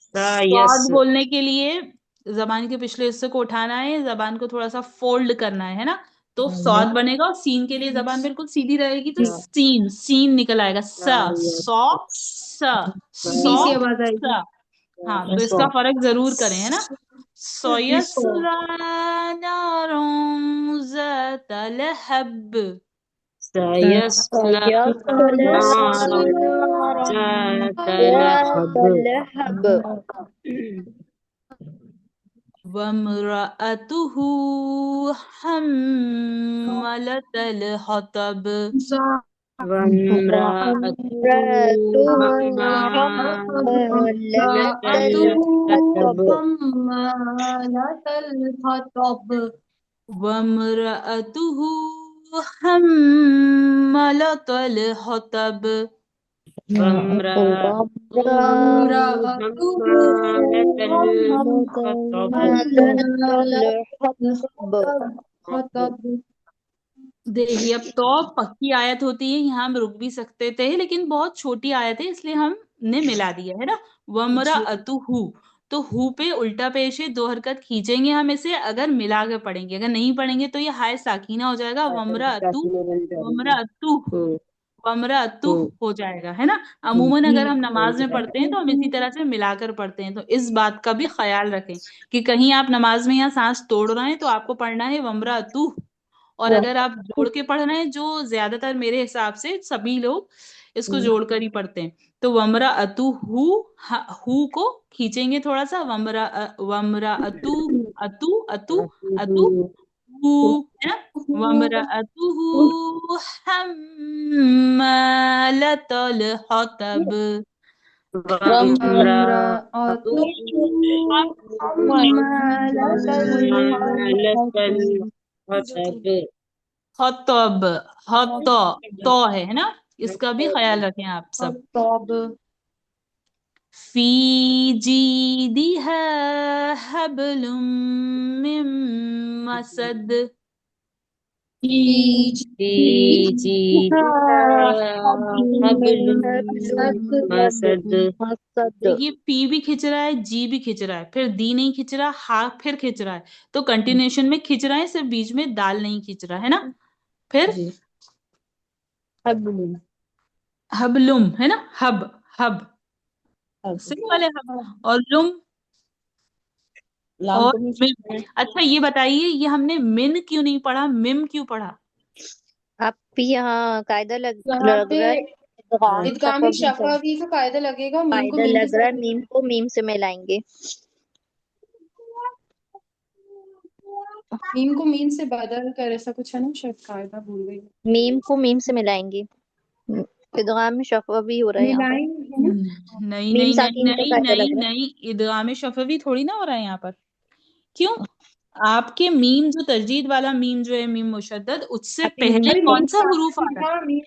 स्वाद बोलने के लिए जबान के पिछले हिस्से को उठाना है, जबान को थोड़ा सा फोल्ड करना है ना? तो स्वाद बनेगा। और सीन के लिए जबान बिल्कुल सीधी रहेगी तो सीन सीन निकल आएगा। सीधी सी आवाज आएगी। हाँ, तो इसका फर्क जरूर करें, है ना? सयस्ला नारन ज़ात लहब। सयस्ला नारन ذات लहब। वम्रअतुहु हम्मलतल हतब। वम्रअतुहु हम्मालतल हतब। हम्मालतल हतब। वम्रअतुहु हम्मलतल हतब। वम्रअतुहु हम्मालतल देखिए, अब तो पक्की आयत होती है, यहाँ हम रुक भी सकते थे, लेकिन बहुत छोटी आयत है इसलिए हमने मिला दिया, है ना? वमरा अतुहु, तो हु पे उल्टा पेश है, 2 हरकत खींचेंगे हम इसे, अगर मिला के पढ़ेंगे। अगर नहीं पढ़ेंगे तो ये हाय साकीना हो जाएगा, वमरा अतु, वमरा अतु, वमरा अतु हो जाएगा, है ना? अमूमन अगर हम नमाज में पढ़ते हैं तो हम इसी तरह से मिलाकर पढ़ते हैं। तो इस बात का भी ख्याल रखें कि कहीं आप नमाज में यहाँ सांस तोड़ रहे हैं तो आपको पढ़ना है वमरा अतु। और अगर आप जोड़ के पढ़ रहे हैं, जो ज्यादातर मेरे हिसाब से सभी लोग इसको जोड़कर ही पढ़ते हैं, तो वमरा अतु हु को खींचेंगे थोड़ा सा, वमरा अतु अतु अतु अतु हु, है ना? वमरा अतु हम्मालतल हतब। हतब, हत तो है ना? इसका भी ख्याल रखें आप सब। फी जीदिहा हब्लुम मिन मसद। देखिए, पी भी खिंच रहा है, जी भी खिंच रहा है, फिर दी नहीं खिंच रहा, हा फिर खिंच रहा है, तो कंटिन्यूशन में खिंच रहा है, सिर्फ बीच में दाल नहीं खिंच रहा है ना? फिर हबलुम, है ना? हब हब सिंपल है, हब। और लुम और मिम। अच्छा, ये बताइए, ये हमने मिन क्यों नहीं पढ़ा, मिम क्यों पढ़ा? आप भी यहाँ कायदा लग यहाँ पे रहा है. इदगामी शफवी का कायदा लगेगा, मीम को कायदा मीम के लग रहा है, साथ मीम को मीम से मिलाएंगे. मीम को मीम से बदल कर, ऐसा कुछ है ना, शायद कायदा भूल गई। मीम को मीम से मिलाएंगे. इदगाम शफवी हो रहा है यहाँ पर. मिलाएंगे ना। नहीं मीम नहीं नहीं साकिन का नहीं कायदा नहीं लग रहा है. नहीं, इदगाम शफवी थोड़ी ना हो रहा है यहाँ पर। क्यों? आपके मीम जो तजदीद वाला मीम जो है, मीम मुशद्दद, उससे पहले अरे कौन मीम सा हुरूफ साकिन आता है? था, मीम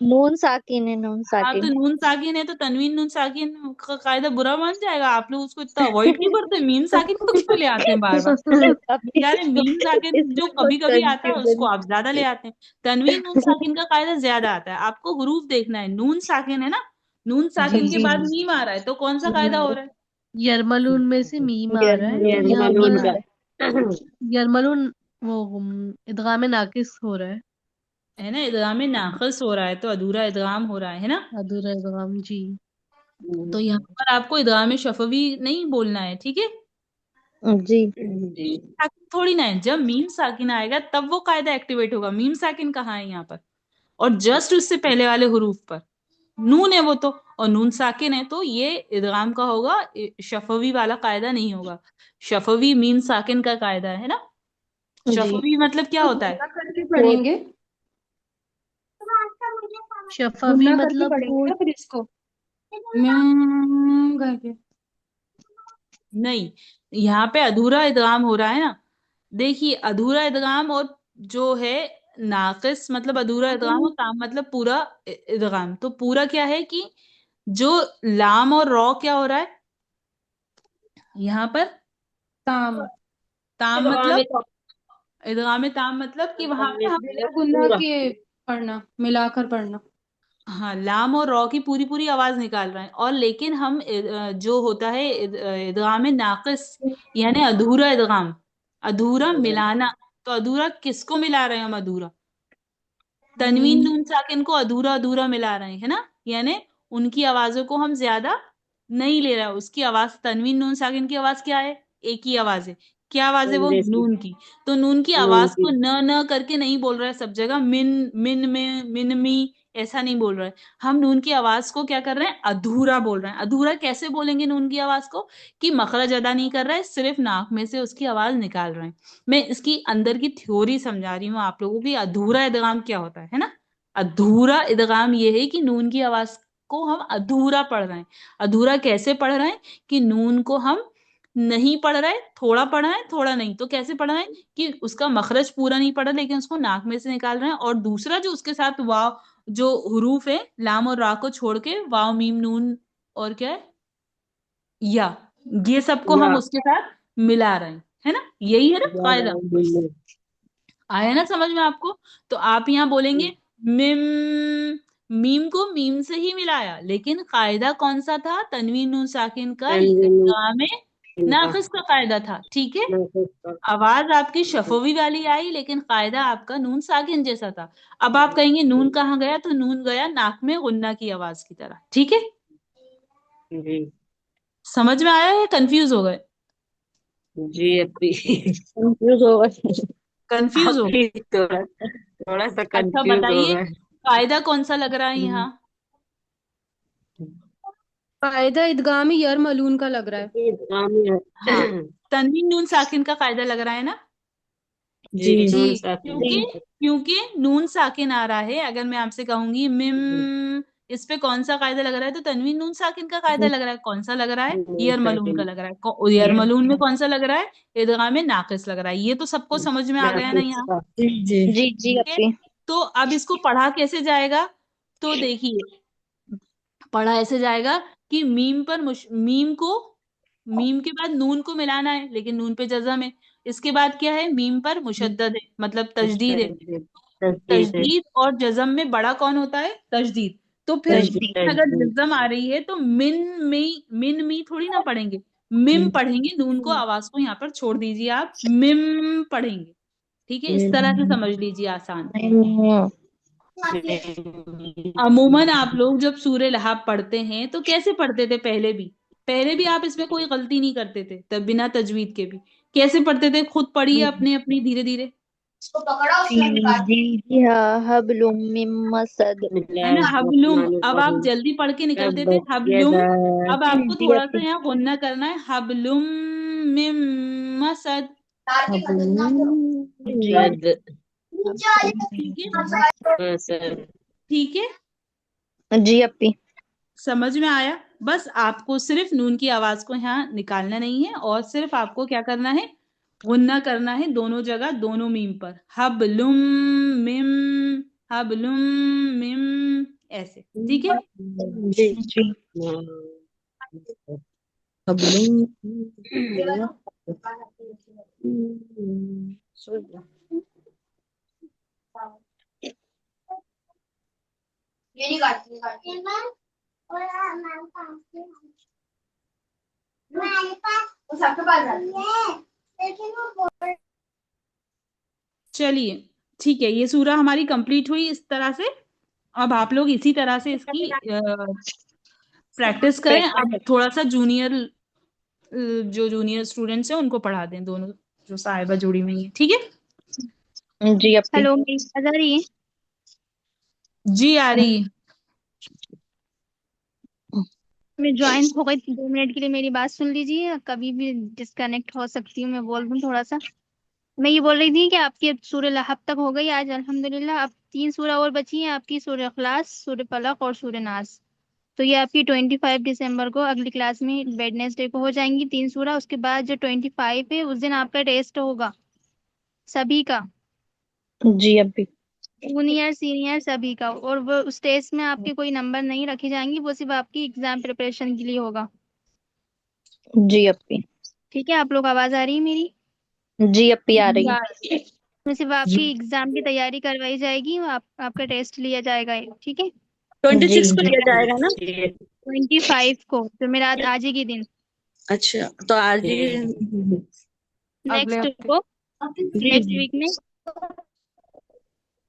नून साकिन है, नून हाँ, तो साकिन. नून साकिन है तो तनवीन नून साकिन का कायदा बुरा मान जाएगा। आप लोग उसको इतना अवॉइड क्यों करते हैं? मीम साकिन को क्यों ले आते हैं बार बार? अभी यार, मीम साकिन जो इसमें बहुत कभी कभी आता है उसको कंफ्यूजन. आप ज्यादा ले आते हैं। तनवीन नून साकिन का कायदा ज्यादा आता है। आपको हुरूफ देखना है। नून साकिन है ना, नून साकिन के जी बाद मीम आ रहा है, तो कौन सा कायदा हो रहा है? यरमलून में से मीम आ रहा है, तो यहाँ यरमलून मीम का यरमलून वो इदगाम नाकिस हो रहा है ना, इदगाम नाक़िस हो रहा है तो अधूरा इदगाम हो रहा है ना। अधूरा इदगाम जी। तो यहाँ पर आपको इदगाम शफवी नहीं बोलना है, ठीक है। जी साकिन थोड़ी ना है, जब मीम साकिन आएगा तब वो कायदा एक्टिवेट होगा। मीम साकिन कहाँ है यहाँ पर, और जस्ट उससे पहले वाले हुरूफ पर नून है वो तो, और नून साकिन है तो ये इदगाम का होगा, शफवी वाला कायदा नहीं होगा। शफवी मीम साकिन का कायदा है ना। जी शफवी मतलब क्या तो होता है? गुन्ना करके पढ़ेंगे, शफवी गुन्ना करके मतलब पढ़ेंगे वो ना फिर इसको करके। नहीं, यहाँ पे अधूरा इदगाम हो रहा है ना। देखिए अधूरा इदगाम और जो है नाकिस मतलब अधूरा इदगाम, और ताम मतलब पूरा इदगाम। तो पूरा क्या है कि जो लाम और रॉ क्या हो रहा है यहाँ पर, ताम, ताम मतलब इदगाम ताम मतलब कि वहां पे हम, बिना गुन्ना के पढ़ना, मिलाकर पढ़ना। हाँ, लाम और रॉ की पूरी पूरी आवाज निकाल रहे हैं। और लेकिन हम जो होता है इदगाम नाकिस यानी अधूरा इदगाम, अधूरा मिलाना। तो अधूरा किसको मिला रहे हैं हम? अधूरा तनवीन हम्म, नून साकिन को अधूरा अधूरा मिला रहे हैं, है ना। यानी उनकी आवाजों को हम ज्यादा नहीं ले रहा है। उसकी आवाज, तनवीन नून साकिन की आवाज क्या है? एक ही आवाज है। क्या आवाज है वो? नून की। तो नून की आवाज को न न करके नहीं बोल रहा है सब जगह, मिन मिन में मिन मी ऐसा नहीं बोल रहा है। हम नून की आवाज को क्या कर रहे हैं? अधूरा बोल रहे हैं। अधूरा कैसे बोलेंगे नून की आवाज को? कि मखरज अदा नहीं कर रहा है, सिर्फ नाक में से उसकी आवाज निकाल रहे हैं। मैं इसकी अंदर की थ्योरी समझा रही हूँ आप लोगों की। अधूरा इदगाम क्या होता है ना। अधूरा इदगाम ये है कि नून की आवाज को हम अधूरा पढ़ रहे हैं। अधूरा कैसे पढ़ रहे हैं? कि नून को हम नहीं पढ़ रहे, थोड़ा पढ़ रहे हैं, थोड़ा नहीं। तो कैसे पढ़ रहे हैं? कि उसका मखरज पूरा नहीं पढ़ा लेकिन उसको नाक में से निकाल रहे हैं। और दूसरा जो उसके साथ वाव, जो हुरूफ है लाम और रा को छोड़ के, वाव मीम नून और क्या है, या, ये सबको हम उसके साथ मिला रहे हैं, है ना। यही है ना कायदा। आया ना समझ में आपको? तो आप यहाँ बोलेंगे मिम, मीम को मीम से ही मिलाया, लेकिन कायदा कौन सा था? तनवीन नून साकिन का इदगाम नाकिस का कायदा था, ठीक है। आवाज आपकी शफवी वाली आई लेकिन कायदा आपका नून साकिन जैसा था। अब आप कहेंगे नून कहाँ गया? तो नून गया नाक में गुन्ना की आवाज की तरह, ठीक है। समझ में आया या कंफ्यूज हो गए? कंफ्यूज होगा। कंफ्यूज हो गए। अच्छा बताइए, कायदा कौन सा लग रहा है यहाँ? कायदा इदगामी यरमलून का लग रहा है। हाँ, तनवीन नून साकिन का कायदा लग रहा है ना। जी जी क्योंकि क्योंकि नून साकिन आ रहा है। अगर मैं आपसे कहूंगी मिम, इस पे कौन सा कायदा लग रहा है? तो तनवीन नून साकिन का कायदा लग रहा है। कौन सा लग रहा है? यरमलून का लग रहा है। यरमलून में कौन सा लग रहा है? इदगाम नाकिस लग रहा है। ये तो सबको समझ में आ गया ना यहाँ, जी जी जी ठीक है। अपी। तो अब इसको पढ़ा कैसे जाएगा? तो देखिए, पढ़ा ऐसे जाएगा कि मीम पर मीम को, मीम के बाद नून को मिलाना है लेकिन नून पे जज़म है। इसके बाद क्या है? मीम पर मुशद्दद है मतलब तजदीद है। तजदीद और जज़म में बड़ा कौन होता है? तजदीद। तो फिर तजदीद। अगर जज़म आ रही है तो मिन मी थोड़ी ना पढ़ेंगे, मिम पढ़ेंगे। नून को, आवाज को यहाँ पर छोड़ दीजिए, आप मिम पढ़ेंगे, ठीक है। इस तरह से समझ लीजिए, आसान। अमूमन आप लोग जब सूरह लहाब पढ़ते हैं तो कैसे पढ़ते थे? पहले भी आप इसमें कोई गलती नहीं करते थे तब, बिना तजवीद के भी। कैसे पढ़ते थे? खुद पढ़िए अपने अपनी, धीरे धीरे, फी जीदिहा हब्लुम मिन मसद। है ना। हबलुम, अब आप जल्दी पढ़ के निकलते थे हबलुम। अब आपको जी थोड़ा सा अपी। यहाँ गुन्ना करना है, हबलुम मिम मसद, जी ठीक है, ठीक है। जी अपी। समझ में आया? बस आपको सिर्फ नून की आवाज को यहाँ निकालना नहीं है, और सिर्फ आपको क्या करना है? गुन्ना करना है दोनों जगह, दोनों मीम पर। हबलुम मिम, हबलुम मिम, ऐसे, ठीक है। जी चलिए ठीक है, ये सूरा हमारी कंप्लीट हुई इस तरह से। अब आप लोग इसी तरह से इसकी प्रैक्टिस करें। अब थोड़ा सा जो जूनियर स्टूडेंट्स हैं उनको पढ़ा दें, दोनों जो साहिबा जोड़ी में ही है, ठीक है। जी अपी। हेलो, मेरी आवाज आ रही है? जी आ रही है। मैं ज्वाइन हो गई, 2 मिनट के लिए मेरी बात सुन लीजिए, कभी भी डिस्कनेक्ट हो सकती हूँ, मैं बोल दूँ थोड़ा सा। मैं ये बोल रही थी कि आपकी अब सूरह लहब तक हो गई आज अल्हम्दुलिल्लाह। अब 3 सूरह और बची हैं आपकी, सूरह इखलास, सूरह फलक और सूरह नास। तो ये आपकी 25 दिसंबर को अगली क्लास में वेडनेसडे को हो जाएंगी 3 सूरह। उसके बाद जो 25 है उस दिन आपका टेस्ट होगा सभी का, जी अपी। जूनियर सीनियर सभी का। और वो उस टेस्ट में आपके कोई नंबर नहीं रखे जाएंगे, वो सिर्फ आपकी एग्जाम प्रिपरेशन के लिए होगा। जी अपी। ठीक है, आप लोग आवाज आ रही है मेरी? जी अपी आ रही है। उसमें सिर्फ आपकी एग्जाम की तैयारी करवाई जाएगी और आपका टेस्ट लिया जाएगा, ठीक है? 26 को जी लिया जाएगा ना? 25 को, तो मेरा आज ही के दिन, अच्छा, तो आज ही अगले नेक्स्ट हफ्ते। को, जी नेक्स्ट वीक में।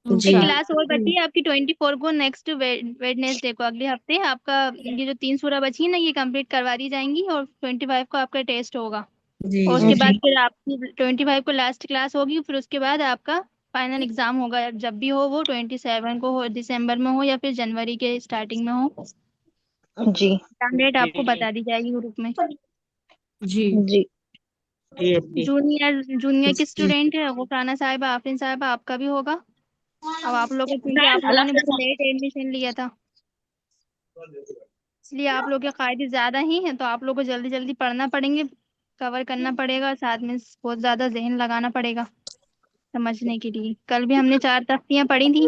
जी एक क्लास और बची है आपकी 24 को, नेक्स्ट वेडनेसडे को, अगले हफ्ते आपका ये जो 3 सूरह बची है ना, ये कंप्लीट करवा दी जाएंगी और 25 को आपका टेस्ट होगा। जी और उसके बाद जी फिर आपकी 25 को लास्ट क्लास होगी, फिर उसके बाद आपका फाइनल एग्जाम होगा, जब भी हो वो 27 को हो, दिसंबर में हो या फिर जनवरी के स्टार्टिंग में हो। जी एग्जाम डेट आपको बता दी जाएगी ग्रुप में। जी जी जूनियर के स्टूडेंट है वो खाना साहिबा, आफरीन साहिबा, आपका भी होगा। अब आप लोग को, क्योंकि आप लोगों ने बहुत लेट एडमिशन लिया था, इसलिए आप लोग के कायदे ज्यादा ही हैं, तो आप लोग को जल्दी जल्दी पढ़ना पड़ेंगे, कवर करना पड़ेगा, साथ में बहुत ज्यादा जहन लगाना पड़ेगा समझने के लिए। कल भी हमने 4 तख्तियां पढ़ी थी,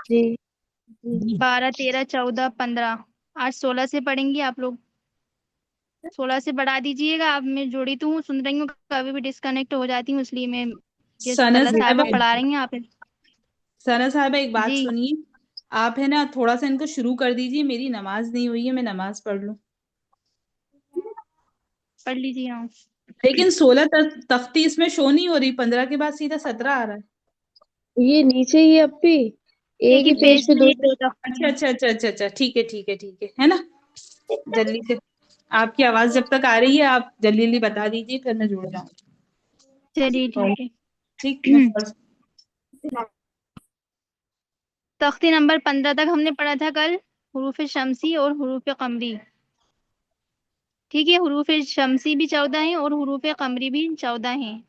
जी 12 13 14 15। आज 16 से पढ़ेंगे आप लोग। 16 से बढ़ा दीजिएगा। अब मैं जोड़ी तो हूँ, सुन रही हूँ, कभी भी डिस्कनेक्ट हो जाती हूँ, इसलिए मैं, ये सना तलत साहिबा, साहिबा पढ़ा रही हैं आप। सना साहिबा एक बात जी सुनिए, आप है ना थोड़ा सा इनको शुरू कर दीजिए, मेरी नमाज नहीं हुई है, मैं नमाज पढ़ लूं। पढ़ लीजिए। हाँ, लेकिन 16 तख्ती इसमें शो नहीं हो रही, 15 के बाद सीधा 17 आ रहा है। ये नीचे ही अपी एक देखिए ही पेज पेज पे में दो। ये 2 अच्छा तख्तियां। अच्छा अच्छा अच्छा अच्छा, ठीक है ठीक है ठीक है ना। जल्दी से, आपकी आवाज जब तक आ रही है आप जल्दी जल्दी बता दीजिए, फिर मैं जुड़ चलिए ठीक जाऊँ। है। ठीक, मैं फर्स्ट। तख्ती नंबर 15 तक हमने पढ़ा था कल, हुरूफ शमसी और हुरूफ कमरी। ठीक है, हुरूफ शमसी भी 14 हैं और हुरूफ कमरी भी 14 हैं।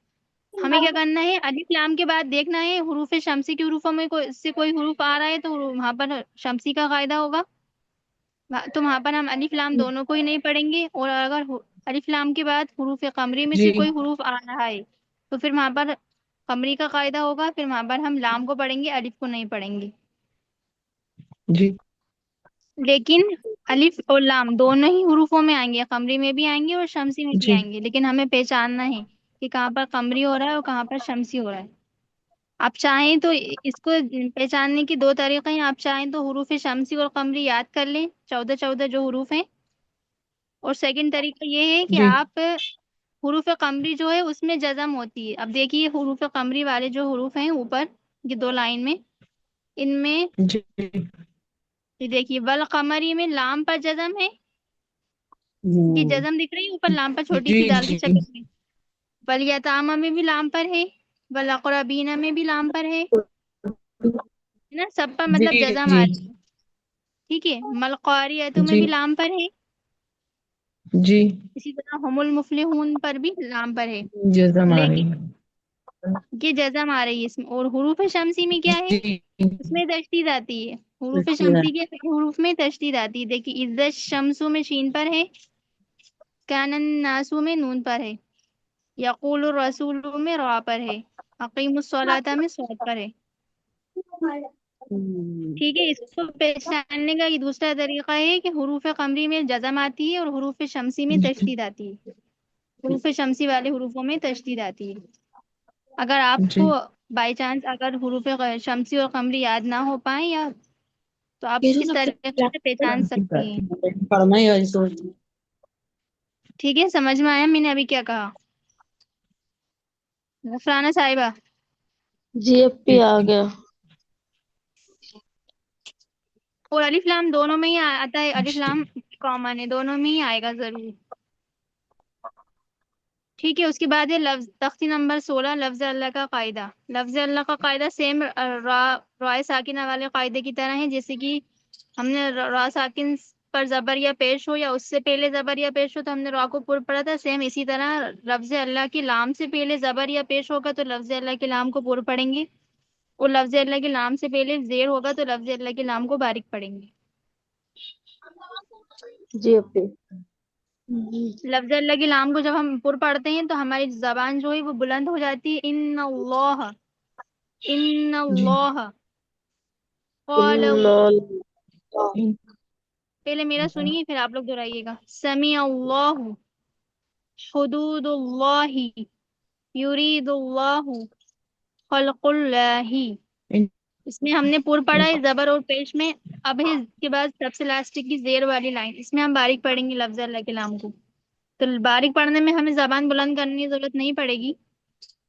हमें क्या करना है, अलिफ लाम के बाद देखना है हुरूफ शमसी के हुरूफों में से कोई हुरूफ आ रहा है तो वहां पर शमसी का कायदा होगा। तो वहां पर हम अलिफ लाम दोनों को ही नहीं पढ़ेंगे, और अगर अलिफ लाम के बाद हुरूफ कमरी में से जी कोई हुरूफ आ रहा है तो फिर वहां पर कमरी का कायदा होगा, फिर वहां पर हम लाम को पढ़ेंगे, अलिफ को नहीं पढ़ेंगे। जी लेकिन अलिफ और लाम दोनों ही हुरूफों में आएंगे, कमरी में भी आएंगे और शमसी में भी जी आएंगे, लेकिन हमें पहचानना है कि कहाँ पर कमरी हो रहा है और कहाँ पर शमसी हो रहा है। आप चाहें तो इसको पहचानने की 2 तरीके हैं। आप चाहें तो हुरूफ शमसी और कमरी याद कर लें, 14 14 जो हुरूफ हैं। और सेकंड तरीका ये है कि जी आप हुरूफ कमरी जो है उसमें जज़म होती है। अब देखिए हुरूफ कमरी वाले जो हुरूफ हैं ऊपर, ये 2 लाइन में, इनमें जी ये देखिए वल कमरी में लाम पर जज़म है, ये जज़म दिख रही है ऊपर लाम पर छोटी जी सी दाल की जी शक्ल में। वल यतामा में भी लाम पर है, वल अक़रबीना में भी लाम पर है ना, सब पर जी मतलब जज़म आ जी रही है। ठीक है, मल क़ारियतु में जी भी लाम पर है, जी इसी तरह हुमुल मुफ़लिहून पर भी लाम पर है। जज़म आ रही लेकिन है। ये जज़म आ रही है इसमें। और हुरूफ शमसी में क्या है, जी उसमें तशदीद आती है। हुरूफ शमसी के हुरूफ में तशदीद आती है। देखिए इज़्ज़त शमसु में शीन पर है, कानन नासु में नून पर है, यक़ूलु रसूलु में रा पर है, अक़ीमुस सलाता में स्वाद पर है। ठीक है, इसको पहचानने का ये दूसरा तरीका है कि हुरूफ कमरी में जज़म आती है और हुरूफ शमसी में तशदीद आती है। हुरूफ शमसी वाले हुरूफों में तशदीद आती है। अगर आपको जी बाई चांस अगर हुरूफ शमसी और कमरी याद ना हो पाए, या तो आप ये जो इस सब तरीके से पहचान सकती हैं। पढ़ना ही है सोच। ठीक है, समझ में आया मैंने अभी क्या कहा? गफराना साहिबा। GFP आ गया। और अलिफ लाम दोनों में ही आता है, अलिफ लाम कॉमन है, दोनों में ही आएगा जरूर। ठीक है, उसके बाद है लफ्ज तख्ती नंबर 16, लफ्ज अल्लाह का कायदा। लफ्ज अल्लाह का कायदा सेम राय साकिना वाले कायदे की तरह है, जैसे कि हमने रा साकिन पर जबर या पेश हो या उससे पहले जबर या पेश हो तो हमने रा को पुर पढ़ा था, सेम इसी तरह लफ्ज अल्लाह की लाम से पहले जबर या पेश होगा तो लफ्ज अल्लाह की लाम को पुर पढ़ेंगे, और लफ्ज अल्लाह की लाम से पहले जेर होगा तो लफ्ज अल्लाह की लाम को बारीक पढ़ेंगे। GFP। लफ्ज अल्लाह की लाम को जब हम पुर पढ़ते हैं तो हमारी जबान जो है वो बुलंद हो जाती है। इन्नल्लाह, इन्नल्लाह क़ाल। पहले मेरा सुनिए फिर आप लोग दोहराइएगा। समी अल्लाहु हुदूदुल्लाहि युरीदुल्लाहु खल्कुल्लाहि। इसमें हमने पुर पढ़ा है जबर और पेश में। अब है इसके बाद सबसे लास्ट की जेर वाली लाइन, इसमें हम बारीक पढ़ेंगे लफ्ज अल्लाह के लाम को। तो बारीक पढ़ने में हमें जबान बुलंद करने की जरूरत नहीं पड़ेगी।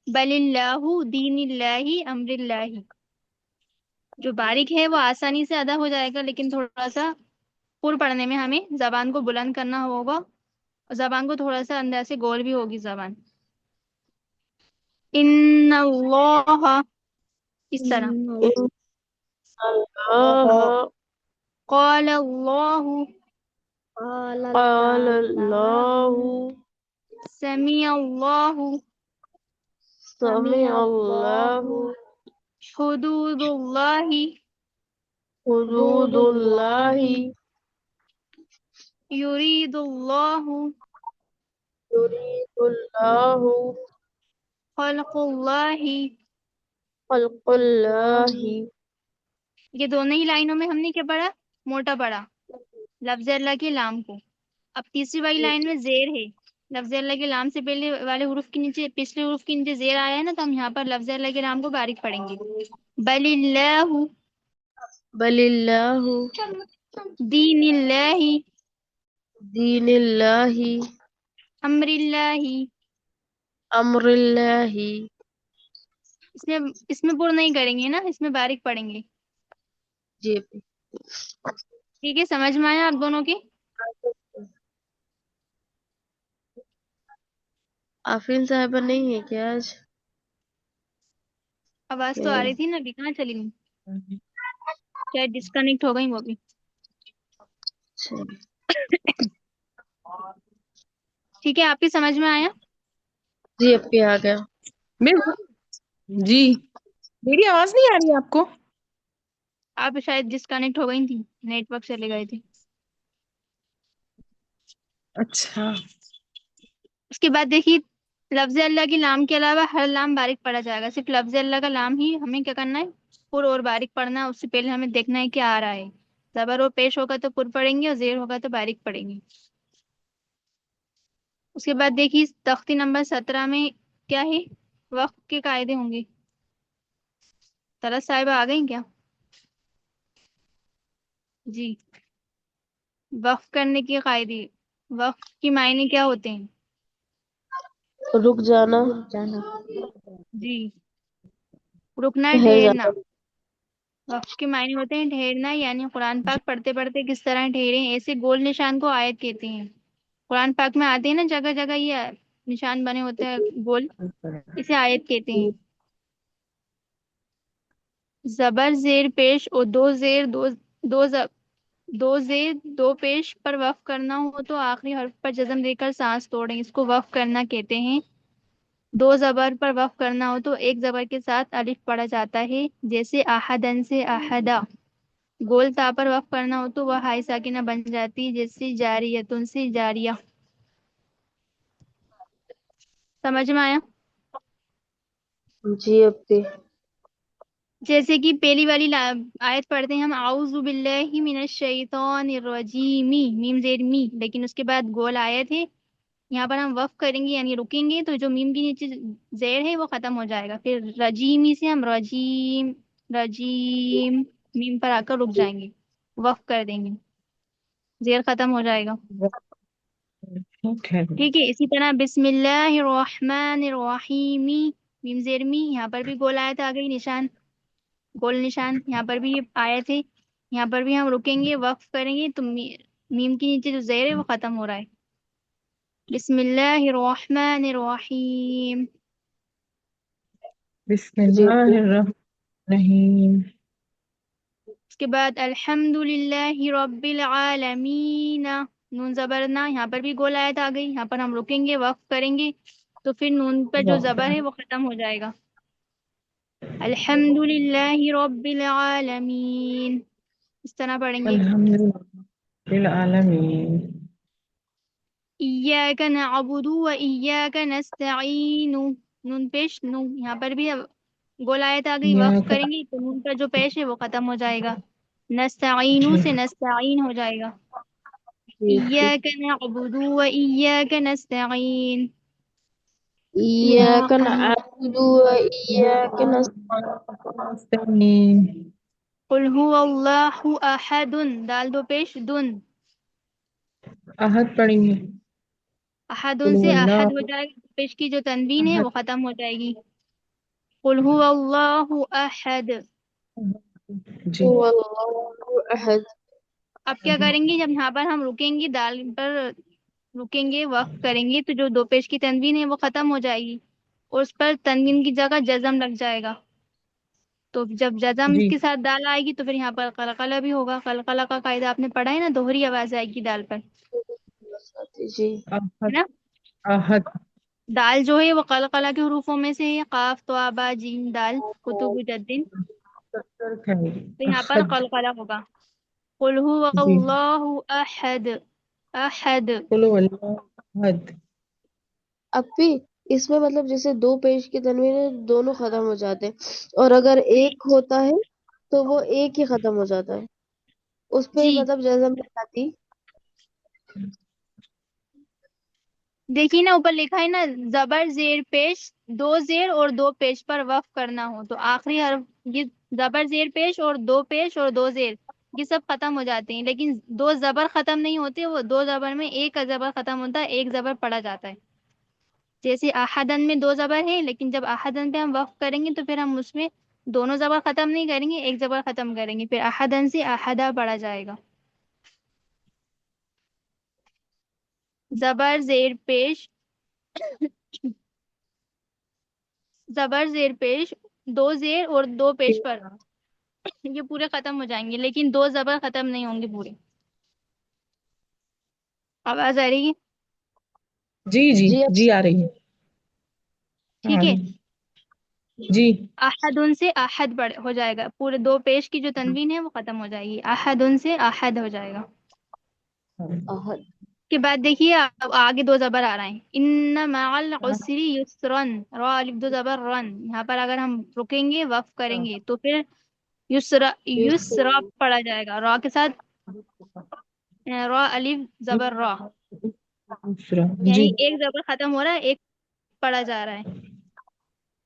बलिल्लाहु दीनिल्लाहि अम्रिल्लाहि, जो बारीक है वो आसानी से अदा हो जाएगा, लेकिन थोड़ा सा पुर पढ़ने में हमें जबान को बुलंद करना होगा, और जबान को थोड़ा सा अंदर से गोल भी होगी जबान। इन्नल्लाह, इस तरह। अल्लाह क़ाल अल्लाहु क़ाल अल्लाहु समी अल्लाहु समी अल्लाहु हुदूदुल्लाहि हुदूदुल्लाहि युरीदुल्लाहु युरीदुल्लाहु खल्कुल्लाहि। खल्कुल्लाहि। ये दोनों ही लाइनों में हमने क्या पढ़ा? मोटा पढ़ा लफ्ज अल्लाह के लाम को। अब तीसरी वाली लाइन में जेर है, लफ्ज अल्लाह के लाम से पहले वाले हुरूफ के नीचे, पिछले हुरूफ के नीचे जेर आया है ना, तो हम यहाँ पर लफ्ज अल्लाह के लाम को बारीक पढ़ेंगे। बलिल्लाहु बलिल्लाहु दीनिल्लाहि दीनिल्लाहि अम्रिल्लाहि। अम्रिल्लाहि। इसमें इसमें पुर नहीं करेंगे ना, इसमें बारीक पढ़ेंगे। GFP। ठीक है, समझ में आया आप दोनों के? आफरीन साहिबा नहीं है क्या आज? आवाज तो आ रही थी ना, अभी कहाँ चली गई? शायद डिस्कनेक्ट हो गई वो भी। अच्छा। ठीक है, आपकी समझ में आया? GFP आ गया। जी, मेरी आवाज नहीं आ रही है आपको? आप शायद डिस्कनेक्ट हो गई थी, नेटवर्क चले गए थे। अच्छा, उसके बाद देखिए, लफ्ज अल्लाह की लाम के अलावा हर लाम बारीक पढ़ा जाएगा, सिर्फ लफ्ज अल्लाह का लाम ही हमें क्या करना है? पुर और बारीक पढ़ना है। उससे पहले हमें देखना है क्या आ रहा है। जबर और पेश होगा तो पुर पढ़ेंगे और जेर होगा तो बारीक पढ़ेंगे। उसके बाद देखिए तख्ती नंबर 17 में क्या है? वक्त के कायदे होंगे। तरस साहिबा आ गई क्या? जी, वक्फ करने के कायदे, वक्फ की मायने क्या होते हैं? रुक जाना। जी, रुकना, ठहर ठहरना। जाना। वक्फ के मायने होते हैं ठहरना, यानी कुरान पाक पढ़ते पढ़ते किस तरह ठहरे, ऐसे गोल निशान को आयत कहते हैं। कुरान पाक में आते हैं ना जगह जगह ये निशान बने होते हैं गोल, इसे आयत कहते हैं। जबर जेर पेश और दो जेर दो दो जेर दो पेश पर वक्फ करना हो तो आखिरी हर्फ पर जज्म देकर सांस तोड़ें, इसको वक्फ करना कहते हैं। दो जबर पर वक्फ करना हो तो एक जबर के साथ अलिफ पढ़ा जाता है, जैसे आहदन से आहदा। गोल ता पर वक्फ करना हो तो वह हाई साकिना बन जाती है, जैसे जारियतुन से जारिया। समझ में आया? GFP। जैसे कि पहली वाली आयत पढ़ते हैं हम, आऊज़ु बिल्लाहि मिनश शैतानिर रजीमी, मीम जेर मी, लेकिन उसके बाद गोल आयत है, यहाँ पर हम वक्फ करेंगे यानी रुकेंगे, तो जो मीम के नीचे जेर है वो खत्म हो जाएगा। फिर रजीमी से हम रजीम, रजीम मीम पर आकर रुक जाएंगे, वक्फ कर देंगे, जेर खत्म हो जाएगा। ठीक है, इसी तरह बिस्मिल्लाहिर्रहमानिर्रहीमी, मीम जेर मी, यहाँ पर भी गोल आयत आ गई, निशान गोल निशान, यहाँ पर भी ये आयत है, यहाँ पर भी हम रुकेंगे वक्फ करेंगे तो मीम के नीचे जो जेर है वो खत्म हो रहा है। बिस्मिल्लाहिर्रहमानिर्रहीम। बिस्मिल्लाहिर्रहमानिर्रहीम। उसके बाद अल्हम्दुलिल्लाहि रब्बिल आलमीन, नून जबर ना, यहाँ पर भी गोल आयत आ गई, यहाँ पर हम रुकेंगे वक्फ करेंगे तो फिर नून पर जो जबर है वो खत्म हो जाएगा। अल्हम्दुलिल्लाहि रब्बिल आलमीन, इस तरह पढ़ेंगे। अल्हम्दुलिल्लाहिल आलमीन। इय्याक नअबुदु व इय्याक नस्तईन, नून पेश नू, यहाँ पर भी अब गोल आयत आ गई, वक्फ करेंगे तो नून पर जो पेश है वो खत्म हो जाएगा। नस्तईनु से नस्तईन हो जाएगा। इय्याक नअबुदु व इय्याक नस्तईन। इय्याक नअबुदु व इय्याक नस्तईन। कुल हुवल्लाहु अहदुन, दाल दो पेश दुन, अहद पढ़ेंगे। अहदुन से अहद हो जाएगा, पेश की जो तनवीन है वो खत्म हो जाएगी। कुल हुवल्लाहु अहद। जी हुवल्लाहु अहद। अब क्या करेंगे, जब यहाँ पर हम रुकेंगे, दाल पर रुकेंगे वक्फ करेंगे तो जो दो पेश की तनवीन है वो खत्म हो जाएगी और उस पर तनवीन की जगह जज़म लग जाएगा। तो जब जज़म जी के साथ दाल आएगी तो फिर यहाँ पर कलकला भी होगा। कलकला का कायदा आपने पढ़ा है ना, दोहरी आवाज आएगी दाल पर, जी है अहद। ना। अहद दाल जो है वो कलकला के हरूफों में से है, काफ तो आबा जीम दाल कुतुब जद्दिन, तो यहाँ पर अहद। कलकला होगा। कुल जी हुवल्लाहु अहद, अहद। कुल हुवल्लाहु अहद। अब भी इसमें मतलब जैसे दो पेश की तनवीर है, दोनों खत्म हो जाते हैं, और अगर एक होता है तो वो एक ही खत्म हो जाता है, उस पे जी मतलब जज़म नहीं आती। देखिए ना, ऊपर लिखा है ना, जबर जेर पेश, दो जेर और दो पेश पर वक्फ करना हो तो आखिरी हर्फ, ये जबर जेर पेश और दो जेर ये सब खत्म हो जाते हैं, लेकिन दो जबर खत्म नहीं होते, वो दो जबर में एक जबर खत्म होता है, एक जबर पढ़ा जाता है। जैसे अहदन में दो जबर है, लेकिन जब अहदन पे हम वक्फ करेंगे तो फिर हम उसमें दोनों जबर खत्म नहीं करेंगे, एक जबर खत्म करेंगे, फिर अहदन से अहदा पढ़ा जाएगा। जबर जेर पेश, जबर जेर पेश, दो जेर और दो पेश पर ये पूरे खत्म हो जाएंगे, लेकिन दो जबर खत्म नहीं होंगे पूरे। आवाज आ रही है? जी जी जी जी आ रही है। ठीक हाँ है। जी। अहदुन से अहद हो जाएगा, पूरे दो पेश की जो तनवीन है वो खत्म हो जाएगी, अहदुन से अहद हो जाएगा। अहद। के बाद देखिए अब आगे दो जबर आ रहे हैं, इन्ना मअल उसरी युस्रन, रा अलिफ दो जबर रन, यहाँ पर अगर हम रुकेंगे वक्फ करेंगे तो फिर युसरा, युसरा पढ़ा जाएगा, रा के साथ रा अलिफ जबर रा, दूसरा जी यानी एक जबर खत्म हो रहा है, एक पढ़ा जा रहा है,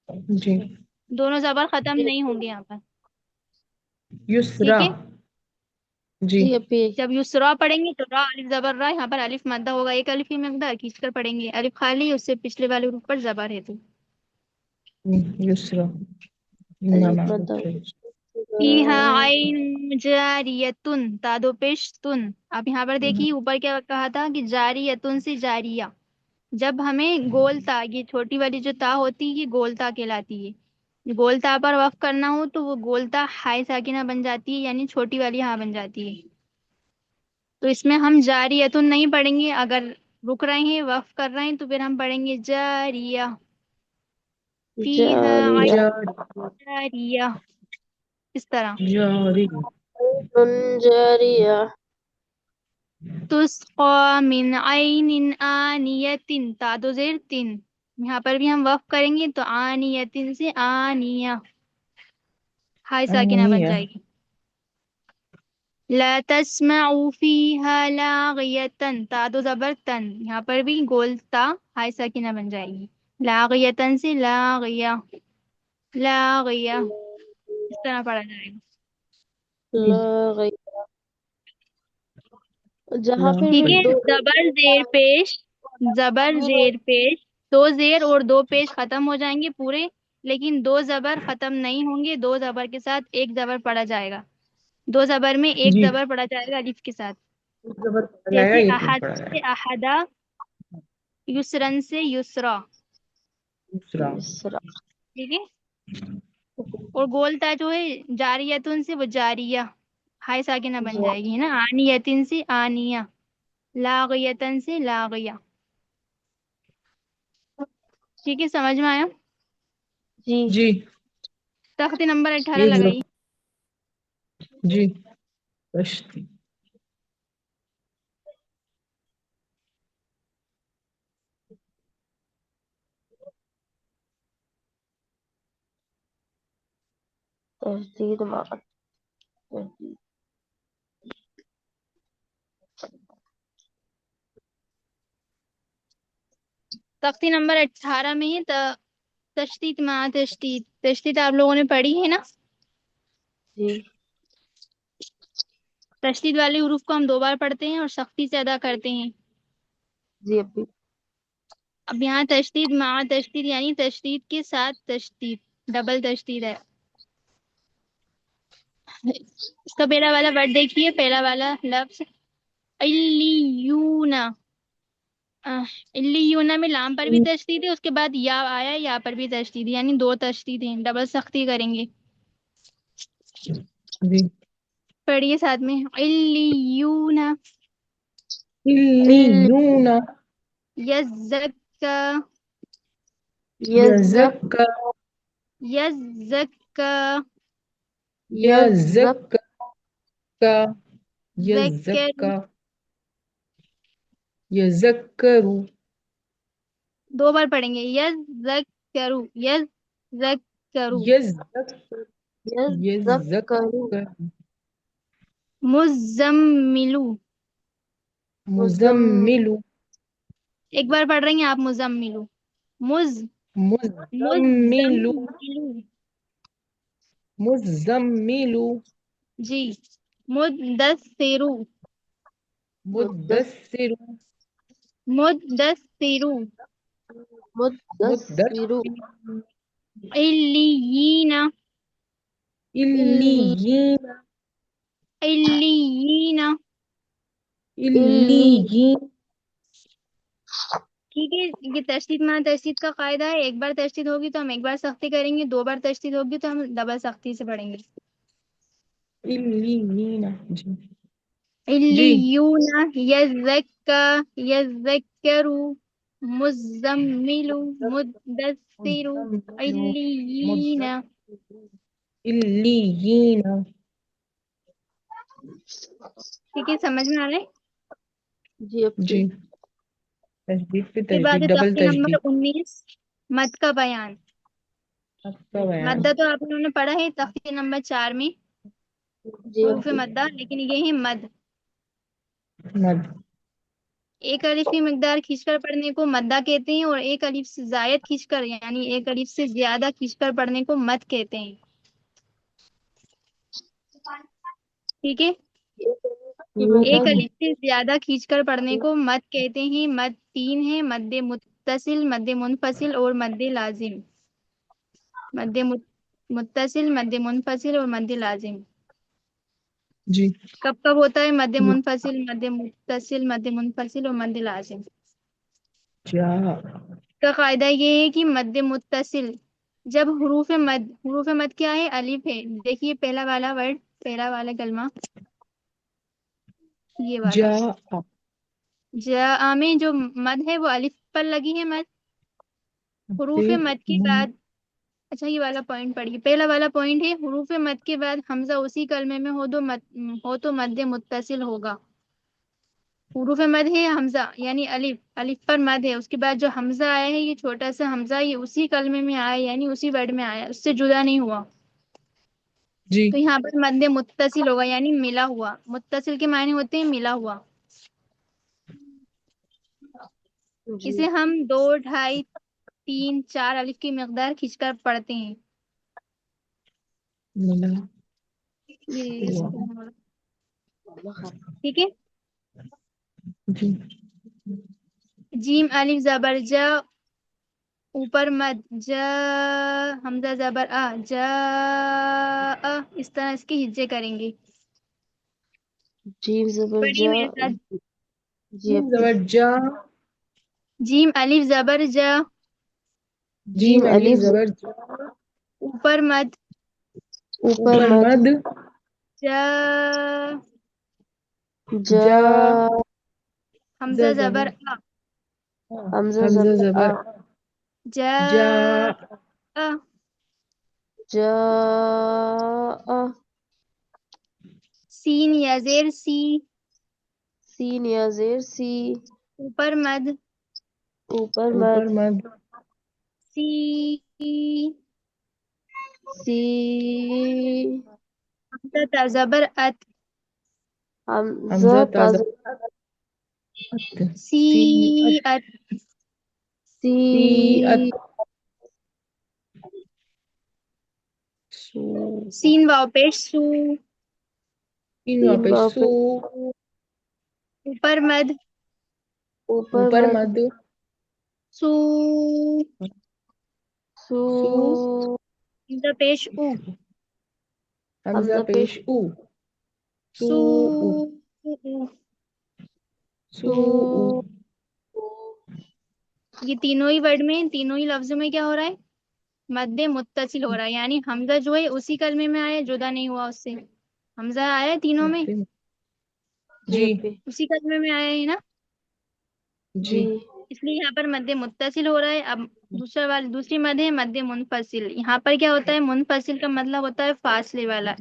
जी। दोनों जबर खत्म नहीं होंगे यहाँ पर। युसरा ठीक है, जी जी अभी जब युसरा पढ़ेंगे तो रा अलिफ जबर रा, यहाँ पर अलिफ मद्दा होगा, एक अलिफ की मकदार खींच कर पढ़ेंगे, अलिफ खाली उससे पिछले वाले रूप पर जबर है तो। युसरा। अलिफ मतलब फीहा आइन जारियतुन, तादो पेश तुन। अब यहाँ पर देखिए ऊपर क्या कहा था कि जारियतुन से जारिया, जब हमें गोल ता, ये छोटी वाली जो ता होती है ये गोल ता कहलाती है, गोल ता पर वक्फ करना हो तो वो गोल ता हाय साकिना बन जाती है, यानी छोटी वाली हाँ बन जाती है। तो इसमें हम जारियतुन नहीं पढ़ेंगे, अगर रुक रहे हैं वक्फ कर रहे हैं तो फिर हम पढ़ेंगे जारिया, फीहा जारिया आइन जारिया, इस तरह। जारी। जारिया। तुस्क़ा मिन आइनिन आनियतिन, तादो ज़ेर तिन, यहाँ पर भी हम वक्फ करेंगे तो आनियतिन से आनिया, हाय साकिना बन आनिया। जाएगी। ला तस्माउ फीहा लागियतन, तादो ज़बर तन, यहाँ पर भी गोल ता हाय साकिना बन जाएगी, लागियतन से लागिया, लागिया, इस तरह पढ़ा जाएगा। लागिया। जहाँ ला। फिर ठीक है, दो जबर जेर पेश, जबर जेर पेश, दो जेर और दो पेश खत्म हो जाएंगे पूरे, لیکن دو زبر ختم نہیں ہوں گے، دو زبر کے ساتھ ایک زبر پڑا جائے گا، دو زبر میں ایک جی زبر پڑا جائے گا الف کے ساتھ، زبر پڑا جائے گا، جیسے ایک نہیں احد پڑا سے جائے گا. احدا، یسرن سے یسرا، دوسرا. یسرا. ٹھیک ہے. اور گولتا جو ہے جاریتن سے وہ جاریہ، ہائے ساکنہ بن جائے گی، ہے نا. آنیتن سے آنیہ، لاغیتن سے لاغیہ. ٹھیک ہے، سمجھ میں آیا؟ جی جی تختی نمبر 18 ایک لگائی. جی کشتی. تجدید وقت. تجدید. تختی نمبر 18 میں ہی تشدید مع تشدید، تشدید آپ لوگوں نے پڑھی ہے نا. جی تشدید والے حروف کو ہم دو بار پڑھتے ہیں اور سختی سے ادا کرتے ہیں. جی ابھی. اب یہاں تشدید مع تشدید یعنی تشدید کے ساتھ تشدید، ڈبل تشدید ہے. اس کا پہلا والا ورڈ دیکھیے، پہلا والا لفظ علیون. علیون میں لام پر بھی تشدید ہے، اس کے بعد یا آیا، یا پر بھی تشدید، یعنی دو تشدید ہیں، ڈبل سختی کریں گے. جی پڑھیے ساتھ میں، علیون. علیون. یزکا، یزکا. یزکا، یزک. یزکا. ذکر، یزکا. یذکرو. دو بار پڑھیں گے، یزکرو، یزکرو. یذکر. یذکرو. یذکر. مزملو، مزملو. ایک بار پڑھ رہی ہیں آپ، مزملو، مزملو. مزملو. مزملو. جی. مدثرو، مدثرو. مدثرو. مدثرو. علیین، علیین. علیین. علیین. ٹھیک ہے، یہ تشدید مع تشدید کا قاعدہ ہے، ایک بار تشدید ہوگی تو ہم ایک بار سختی کریں گے، دو بار تشدید ہوگی تو ہم ڈبل سختی سے پڑھیں گے. علیین. جی جی علیون، یزکا، یذکرو، مزملو، مدثرو، مزملو. علیین. مدثرو. علیین. ٹھیک ہے، سمجھ میں آ رہا ہے؟ جی اب جی تجدید پہ پھر بعد تجدید، ڈبل تختی نمبر تجدید. 19 مد کا بیان. آپ کا بیان. مدہ تو آپ لوگوں نے پڑھا ہے تختی نمبر 4 میں، جی حروف ابھی. مدہ، لیکن یہ ہے مد. مد. ایک الف کی مقدار کھینچ کر پڑھنے کو مدہ کہتے ہیں، اور ایک الف سے زائد کھینچ کر یعنی ایک الف سے زیادہ کھینچ کر پڑھنے کو مد کہتے ہیں. ٹھیک ہے، ایک الف سے زیادہ کھینچ کر پڑھنے کو مد کہتے ہیں. مد تین ہے، مد متصل، مد منفصل اور مد لازم. مد متصل، مد منفصل اور مد لازم. جی کب کب ہوتا ہے مد منفصل، مد متصل، مد منفصل اور مد لازم؟ کیا. کا قاعدہ یہ ہے کہ مد متصل جب حروف مد کیا ہے؟ الف ہے. دیکھیے پہلا والا ورڈ، پہلا والا کلمہ، یہ والا جا. جاء میں جو مد ہے وہ الف پر لگی ہے مد. حروف مد کے بعد، اچھا یہ والا پوائنٹ پڑھیے، پہلا والا پوائنٹ ہے حروف مد کے بعد حمزہ اسی کلمے میں ہو تو مد متصل ہوگا. حروف مد ہے حمزہ یعنی الف، الف پر مد ہے، اس کے بعد جو حمزہ آیا ہے یہ چھوٹا سا حمزہ، یہ اسی کلمے میں آیا یعنی اسی ورڈ میں آیا، اس سے جدا نہیں ہوا. جی تو یہاں پر مد متصل ہوگا یعنی ملا ہوا. متصل کے معنی ہوتے ہیں ملا ہوا. جی اسے ہم 2، 2.5، 3، 4 الف کی مقدار کھینچ کر پڑھتے ہیں. ملا یہ ہوا. ٹھیک ہے. جی جیم الف زبر جا، ऊपर मत, ज हमजा जबर आ, जा, इस तरह इसके हिज्जे करेंगे। जीम जबर पढ़िए जा। मेरे साथ। जी जीम अपी। जबर जा। जीम अलिफ जबर जा, जीम जीम अलिफ अलिफ जबर जा। ऊपर मत, ऊपर ऊपर मद। मद। जा, जा। जा। हमजा जबर जबर आ, हमजा हमजा जबर आ। जबर जा, जा। जा। सीन या जेर सी, सीन या जेर सी। ऊपर मद, ऊपर ऊपर मद। मद। सी, सी। हमजा ता जबर अत, हमजा हमजा ताज। ताजा अत। सी सी अत। अत, सी। सी अत। सू। सीन वाव पेश सू, तीन सीन वापस वाव सू। पे। ऊपर मद, ऊपर ऊपर मद। मद। सू, सू। सू। हमजा पेश ऊ, हमजा हमजा पेश। पेश ऊ। सू सू, ऊ। सू ऊ। सू। ये तीनों ही वर्ड में, तीनों ही लफ्जों में क्या हो रहा है? मद्दे मुत्तसिल हो रहा है, यानी हमजा जो है उसी कलमे में आया, जुदा नहीं हुआ उससे। हमजा आया है तीनों में, जी जी अपी। उसी कलमे में आया है ना, जी। जी इसलिए यहाँ पर मद्दे मुत्तसिल हो रहा है। अब दूसरी मद है मद्दे मुनफसिल। यहाँ पर क्या होता है? मुनफसिल का मतलब होता है फासले वाला,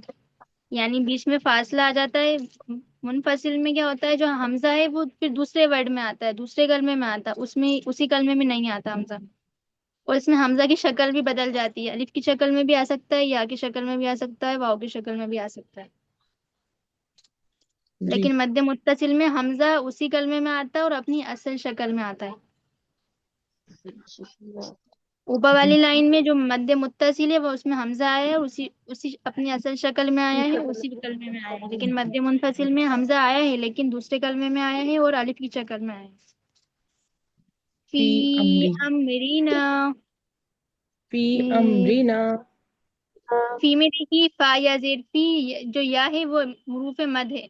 यानी बीच में फासला आ जाता है। मुनफसिल में क्या होता है? जो हमजा है वो फिर दूसरे वर्ड में आता है, दूसरे कलमे में आता है, उसमें उसी कलमे में नहीं आता हमजा। और इसमें हमजा की शक्ल भी बदल जाती है, अलिफ की शक्ल में भी आ सकता है, या की शक्ल में भी आ सकता है, वाव की शक्ल में भी आ सकता है। जी लेकिन मद्दे मुत्तसिल में हमजा उसी कलमे में आता है और अपनी असल शक्ल में आता है। ऊपर वाली लाइन में जो मद्दे मुत्तसिल है वो उसमें हमजा आया है, उसी उसी अपनी असल शक्ल में आया है, उसी कलमे में आया है। लेकिन मद्दे मुनफसिल में हमजा आया है लेकिन दूसरे कलमे में आया है और अलिफ की शक्ल में आया है। फी फी अमरी। अमरीना, फी अमरीना। फी में देखिए फा या जेर फी, जो या है वो हुरूफ मद है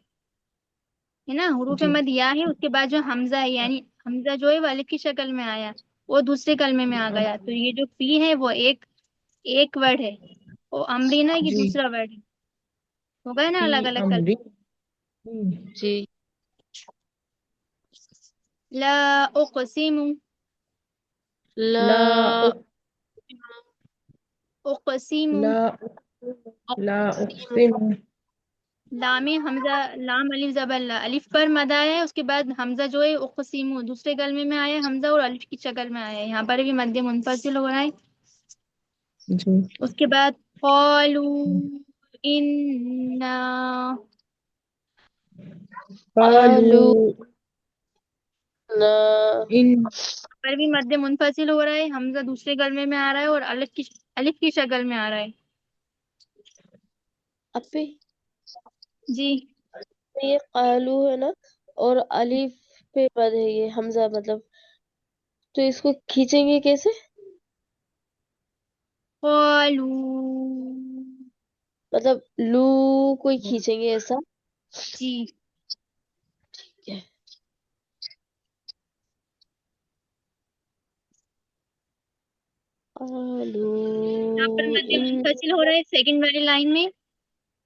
ना, हुरूफ जी मद या है, उसके बाद जो हमजा है, यानी हमजा जो है वो अलिफ की शक्ल में आया, वो दूसरे कलमे में आ गया। तो ये जो फी है वो एक एक वर्ड है, और अमरीना की जी दूसरा वर्ड है। हो गए ना फी अलग अलग कल। अमरी। जी। ला उक़सिमु, ला। ला उक उक़सिमु, ला ला उक़सिम। लाम हमजा, लाम अलिफ जबर ला, अलिफ पर मद आया है, उसके बाद हमजा जो है उक़सिमु दूसरे कलमे में आया है, हमजा और अलिफ की शक्ल में आया है। यहाँ पर भी मद्दे मुनफसिल हो रहा है। जी उसके बाद क़ालू इन्ना, कालू आलू। ना। इन। पर भी मद्दे मुनफसिल हो रहा है, हमजा दूसरे कलमे में आ रहा है और अलिफ की शक्ल में आ रहा है। अपी जी ये कालू है ना, और अलिफ पे मद है ये हमजा, मतलब तो इसको खींचेंगे कैसे? क़ालू, मतलब लू कोई खींचेंगे ऐसा? जी ठीक है। आलू यहाँ पर मद्दे इन। मुनफसिल हो रहा है सेकंड वाली लाइन में।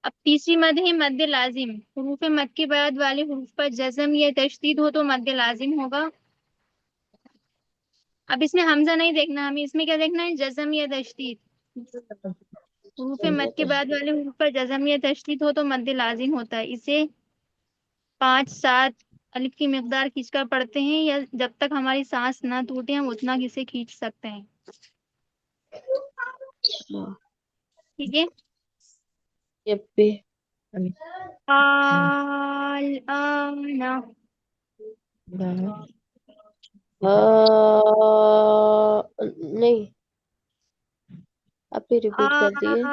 अब तीसरी मद है मद्दे लाजिम। हुरूफ मद के बाद वाले हुरूफ पर जज़म या तशदीद हो तो मद्दे लाजिम होगा। अब इसमें हमजा नहीं देखना, हमें इसमें क्या देखना है? जज़म या तशदीद। हुरूफ मद के बाद वाले हुरूफ पर जज़म या तशदीद हो तो मद्दे लाजिम होता है। इसे 5-7 अलिफ की मिकदार खींचकर पढ़ते हैं, या जब तक हमारी सांस ना टूटे हम उतना इसे खींच सकते हैं। ठीक है। यप्पी। आल आना, नहीं, अपी रिपीट कर दिए।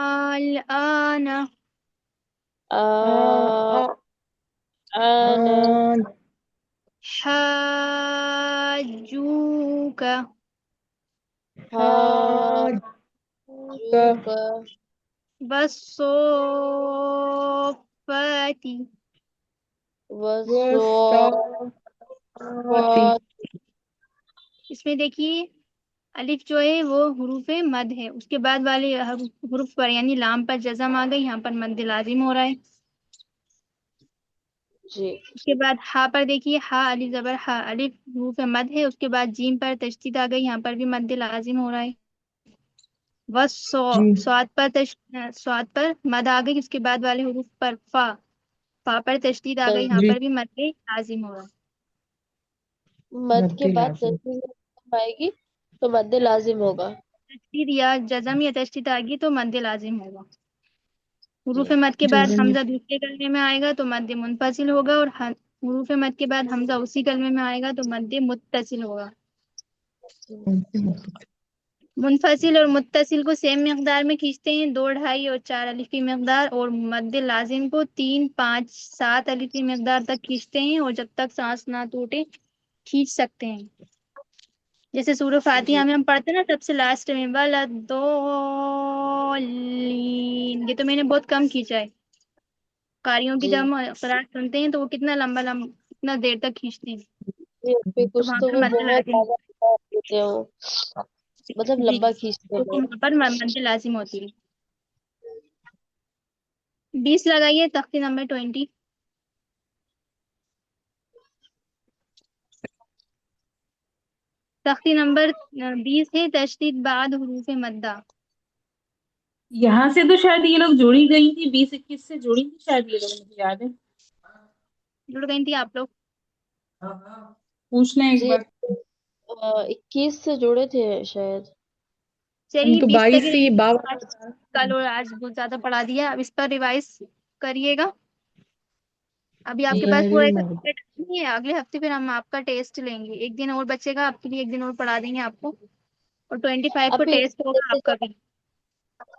आल आना, आ आना हाजूका, हाजुक वस्सोफाती। वस्सोफाती। इसमें देखिए अलिफ जो है वो हुरूफ मद है, उसके बाद वाले हुरूफ पर यानी लाम पर जज़म आ गई, यहाँ पर मद लाजिम हो रहा है। जी उसके बाद हा पर देखिए, हा अलिफ जबर हा, अलिफ हुरूफ मद है, उसके बाद जीम पर तशदीद आ गई, यहाँ पर भी मद लाजिम हो रहा है। स्वाद पर मद आ गई, उसके बाद वाले हुरूफ पर फा पर तशदीद आ गई, यहाँ पर भी मद लाजिम हो रहा है। मद के बाद तशदीद आएगी तो मद लाजिम होगा। तशदीद या जज़म या तशदीद आ गई तो मद लाजिम होगा। हुरूफ मद के बाद हमजा दूसरे कलमे में आएगा तो मद मुनफसिल होगा, और हुरूफ मद के बाद हमजा उसी कलमे में आएगा तो मद मुत्तसिल होगा। मुनफसिल और मुत्तसिल को सेम मिकदार में खींचते हैं, 2, 2.5 और 4 अलिफ की मिकदार, और मद लाजिम को 3, 5, 7 अलिफ की मिकदार तक खींचते हैं, और जब तक सांस ना टूटे खींच सकते हैं। जैसे सूरह फातिहा में हम पढ़ते हैं ना सबसे लास्ट में वलद्दोलीन, ये तो मैंने बहुत कम खींचा है। कारियों की जब हम क़राअत सुनते हैं तो वो कितना लंबा कितना देर तक खींचते हैं, तो कुछ वहाँ तो पर वो मद बहुत लाजिम, ज्यादा देते हो, मतलब जी लंबा खींचते तो हैं। वहाँ पर मद लाजिम होती है। 20 लगाइए, तख्ती नंबर 20। तख्ती नंबर 20 है तशदीद बाद हुरूफ मद्दा। यहाँ से तो शायद ये लोग जुड़ी गई थी, 20-21 से जुड़ी थी शायद ये लोग, मुझे याद है। जुड़ गई थी आप लोग? पूछ लें एक जी बार। 21 से जुड़े थे शायद। चलिए तो 20 तक 22 ही, 52 कल और आज बहुत ज्यादा पढ़ा दिया, अब इस पर रिवाइज करिएगा। अभी आपके पास पूरा एक हफ्ते नहीं है, अगले हफ्ते फिर हम आपका टेस्ट लेंगे, एक दिन और बचेगा आपके लिए, एक दिन और पढ़ा देंगे आपको, और 25 को अभी टेस्ट होगा आपका भी।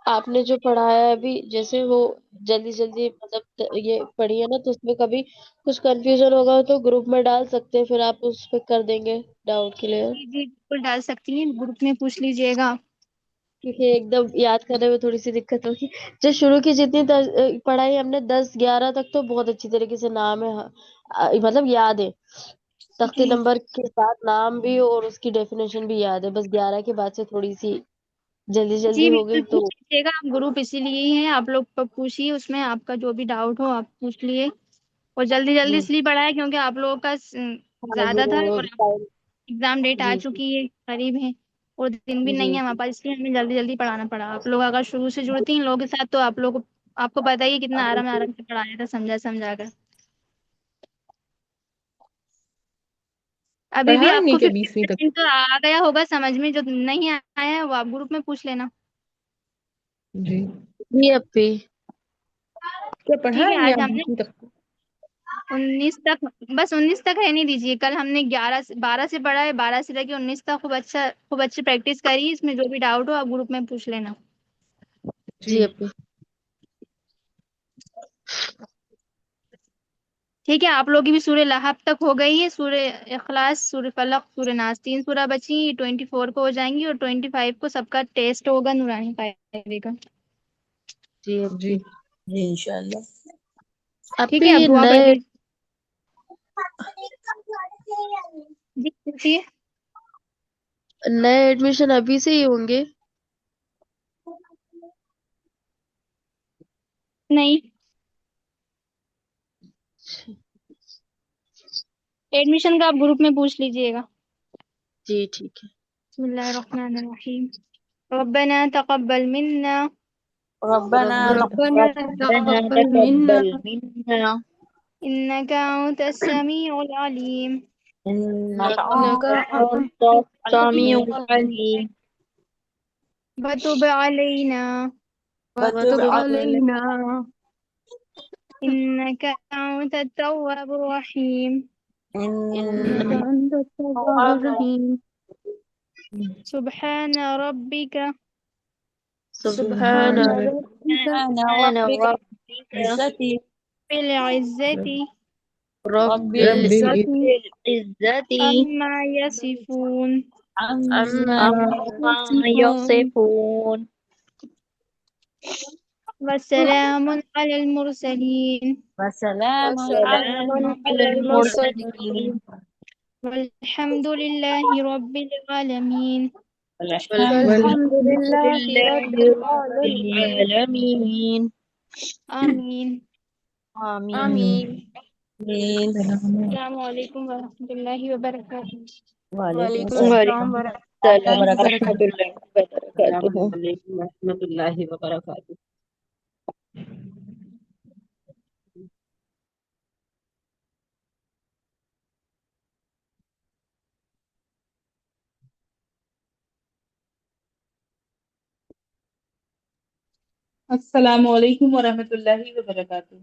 आपने जो पढ़ाया है अभी, जैसे वो जल्दी जल्दी मतलब ये पढ़ी है ना, तो उसमें कभी कुछ कंफ्यूजन होगा तो ग्रुप में डाल सकते हैं, फिर आप उस पर कर देंगे डाउट क्लियर। जी जी बिल्कुल डाल सकती हैं, ग्रुप में पूछ लीजिएगा। क्योंकि एकदम याद करने में थोड़ी सी दिक्कत होगी। जो शुरू की जितनी पढ़ाई हमने 10-11 तक तो बहुत अच्छी तरीके से नाम है, मतलब याद है, तख्ती जी नंबर के साथ नाम भी और उसकी डेफिनेशन भी याद है, बस 11 के बाद से थोड़ी सी जल्दी जल्दी जी हो बिल्कुल गई तो। पूछ लीजिएगा, आप ग्रुप इसीलिए ही है, आप लोग पूछिए, उसमें आपका जो भी डाउट हो आप पूछ लिए। और जल्दी जल्दी जी इसलिए पढ़ा है क्योंकि आप लोगों का हाँ जी ज्यादा था, वो और टाइम। एग्जाम डेट आ जी जी चुकी है, करीब है, और दिन भी नहीं जी है हमारे पास, इसलिए हमें जल्दी जल्दी पढ़ाना पड़ा। आप लोग अगर शुरू से जुड़ती हैं लोगों के साथ तो आप लोग आपको पता ही है कितना आराम जी आराम से पढ़ाया था, समझा समझा कर। अभी भी पढ़ा आपको नहीं क्या 20वीं तक? 50% तो आ गया होगा समझ में, जो नहीं आया है वो आप ग्रुप में पूछ लेना। जी। जी अपी। क्या ठीक है, पढ़ाएंगे आज आप हमने 20वीं तक? 19 तक, बस 19 तक रहने दीजिए, कल हमने 12 से पढ़ा है, 12 से लेके 19 तक खूब अच्छी प्रैक्टिस करिए, इसमें जो भी डाउट हो आप ग्रुप में पूछ लेना। जी। जी अपी। ठीक है, आप लोग की भी सूर्य लहब तक हो गई है, सूर्य इखलास, सूर्य फलक, सूर्य नास, 3 सूरा बची, 24 को हो जाएंगी, और 25 को सबका टेस्ट होगा नूरानी कायदे का। जी जी अपी। जी इंशाल्लाह। ठीक है, अपी आप दुआ नए पढ़ जी पूछिए। नए एडमिशन अभी से ही होंगे? नहीं, एडमिशन का आप ग्रुप में पूछ लीजिएगा। जी ठीक है। बिस्मिल्लाहिर्रहमानिर्रहीम। रब्बना तक़ब्बल मिन्ना रब्बना रब्बना तक़ब्बल मिन्ना तक़ब्बल मिन्ना इन्नका अंतस समीउल अलीम इन्नका इन्नका अंतस समीउल अलीम वतुब अलैना वतुब वतुब अलैना अलैना इन्नका अंतत तव्वाबुर रहीम इन्नका इन्नका अंतत तव्वाबुर रहीम। सुब्हान रब्बिका सुब्हान सुब्हान रब्बिका रब्बिक रब्बिक इज्जति बिल इज्जति रब्बिल रब्बिल रब्बिल इज्जति इज्जति अम्मा यसिफून عما يصفون وسلام على المرسلين وسلام وسلام على المرسلين والحمد لله رب العالمين والحمد لله لله رب رب العالمين العالمين آمين آمين السلام علیکم ورحمۃ اللہ وبرکاتہ وعلیکم وعلیکم السلام السلام ورحمۃ السلام اللہ ورحمۃ وبرکاتہ اللہ وبرکاتہ. السلام علیکم ورحمۃ اللہ وبرکاتہ. السلام علیکم ورحمۃ اللہ وبرکاتہ.